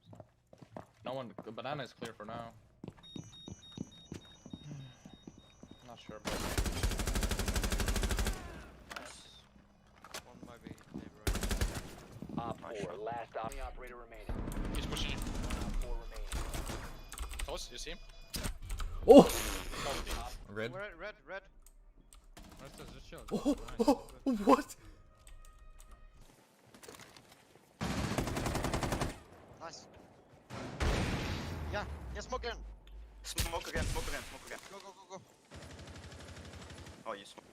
Speaker 6: No one. Banana is clear for now. Not sure. But...
Speaker 2: One might be neighborhood.
Speaker 7: Op 4, last operator remaining.
Speaker 6: He's pushing you.
Speaker 7: Op 4 remaining.
Speaker 6: Close, you see him?
Speaker 4: oh,
Speaker 6: Close.
Speaker 4: red.
Speaker 6: Red. Just chill.
Speaker 4: What?
Speaker 8: Nice. Yeah, smoke again.
Speaker 9: Smoke again.
Speaker 8: Go, go, go, go.
Speaker 9: Oh, you smoke.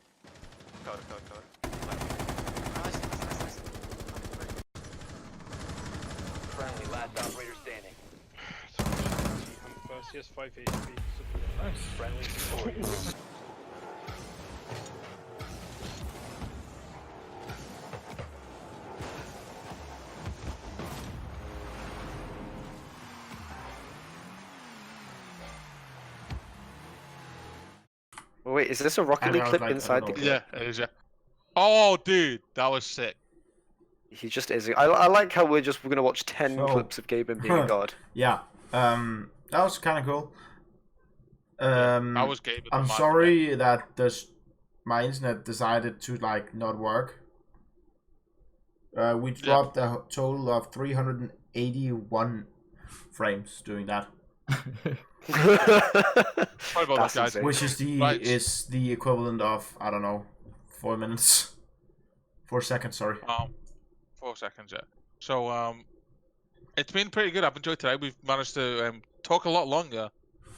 Speaker 9: Cover.
Speaker 8: Nice.
Speaker 7: Friendly, last operator standing.
Speaker 10: First, he has 5 HP.
Speaker 7: Friendly victorious.
Speaker 2: Oh, wait, is this a Rocket
Speaker 1: I
Speaker 2: League
Speaker 1: was
Speaker 2: clip
Speaker 1: like, I
Speaker 2: inside
Speaker 1: don't
Speaker 2: the
Speaker 1: know.
Speaker 2: clip?
Speaker 3: Yeah, it is. Yeah. Oh, dude, that was sick.
Speaker 2: He just is. I like how we're gonna watch 10
Speaker 1: So-
Speaker 2: clips of Gaben being a god.
Speaker 1: Yeah. That was kind of cool.
Speaker 3: I was gaming.
Speaker 1: I'm sorry that my internet decided to like not work. We dropped a total of 381 frames doing that,
Speaker 3: Sorry about
Speaker 2: That's
Speaker 3: that, guys.
Speaker 2: insane.
Speaker 1: which is the equivalent of, I don't know, 4 minutes, 4 seconds. Sorry.
Speaker 3: 4 seconds, yeah. So it's been pretty good. I've enjoyed today. We've managed to talk a lot longer.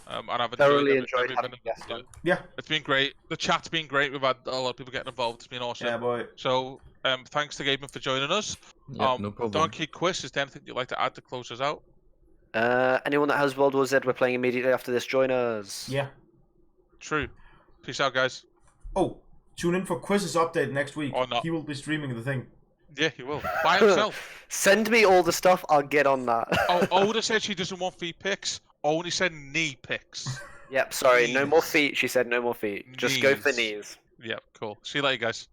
Speaker 3: And I've
Speaker 2: Thoroughly
Speaker 3: enjoyed
Speaker 2: enjoyed
Speaker 3: every
Speaker 2: having
Speaker 3: minute
Speaker 2: guests
Speaker 3: of it.
Speaker 2: on.
Speaker 1: Yeah.
Speaker 3: It's been great. The chat's been great. We've had a lot of people getting involved. It's been awesome.
Speaker 1: Yeah, boy.
Speaker 3: So thanks to Gaben for joining us.
Speaker 4: Yeah, no problem.
Speaker 3: Donkey Quiz, is there anything you'd like to add to close us out?
Speaker 2: Anyone that has World War Z, we're playing immediately after this. Join us.
Speaker 1: Yeah.
Speaker 3: True. Peace out, guys.
Speaker 1: Oh, tune in for Quiz's update next week.
Speaker 3: Or not.
Speaker 1: He will be streaming the thing.
Speaker 3: Yeah, he will. By himself.
Speaker 2: Send me all the stuff. I'll get on that.
Speaker 3: Oh, Oda said she doesn't want feet pics. Only said knee pics.
Speaker 2: Yep. Sorry. No more
Speaker 3: Knees.
Speaker 2: feet. She said no more feet. Just go for
Speaker 3: Knees.
Speaker 2: knees.
Speaker 3: Yeah, cool. See you later, guys.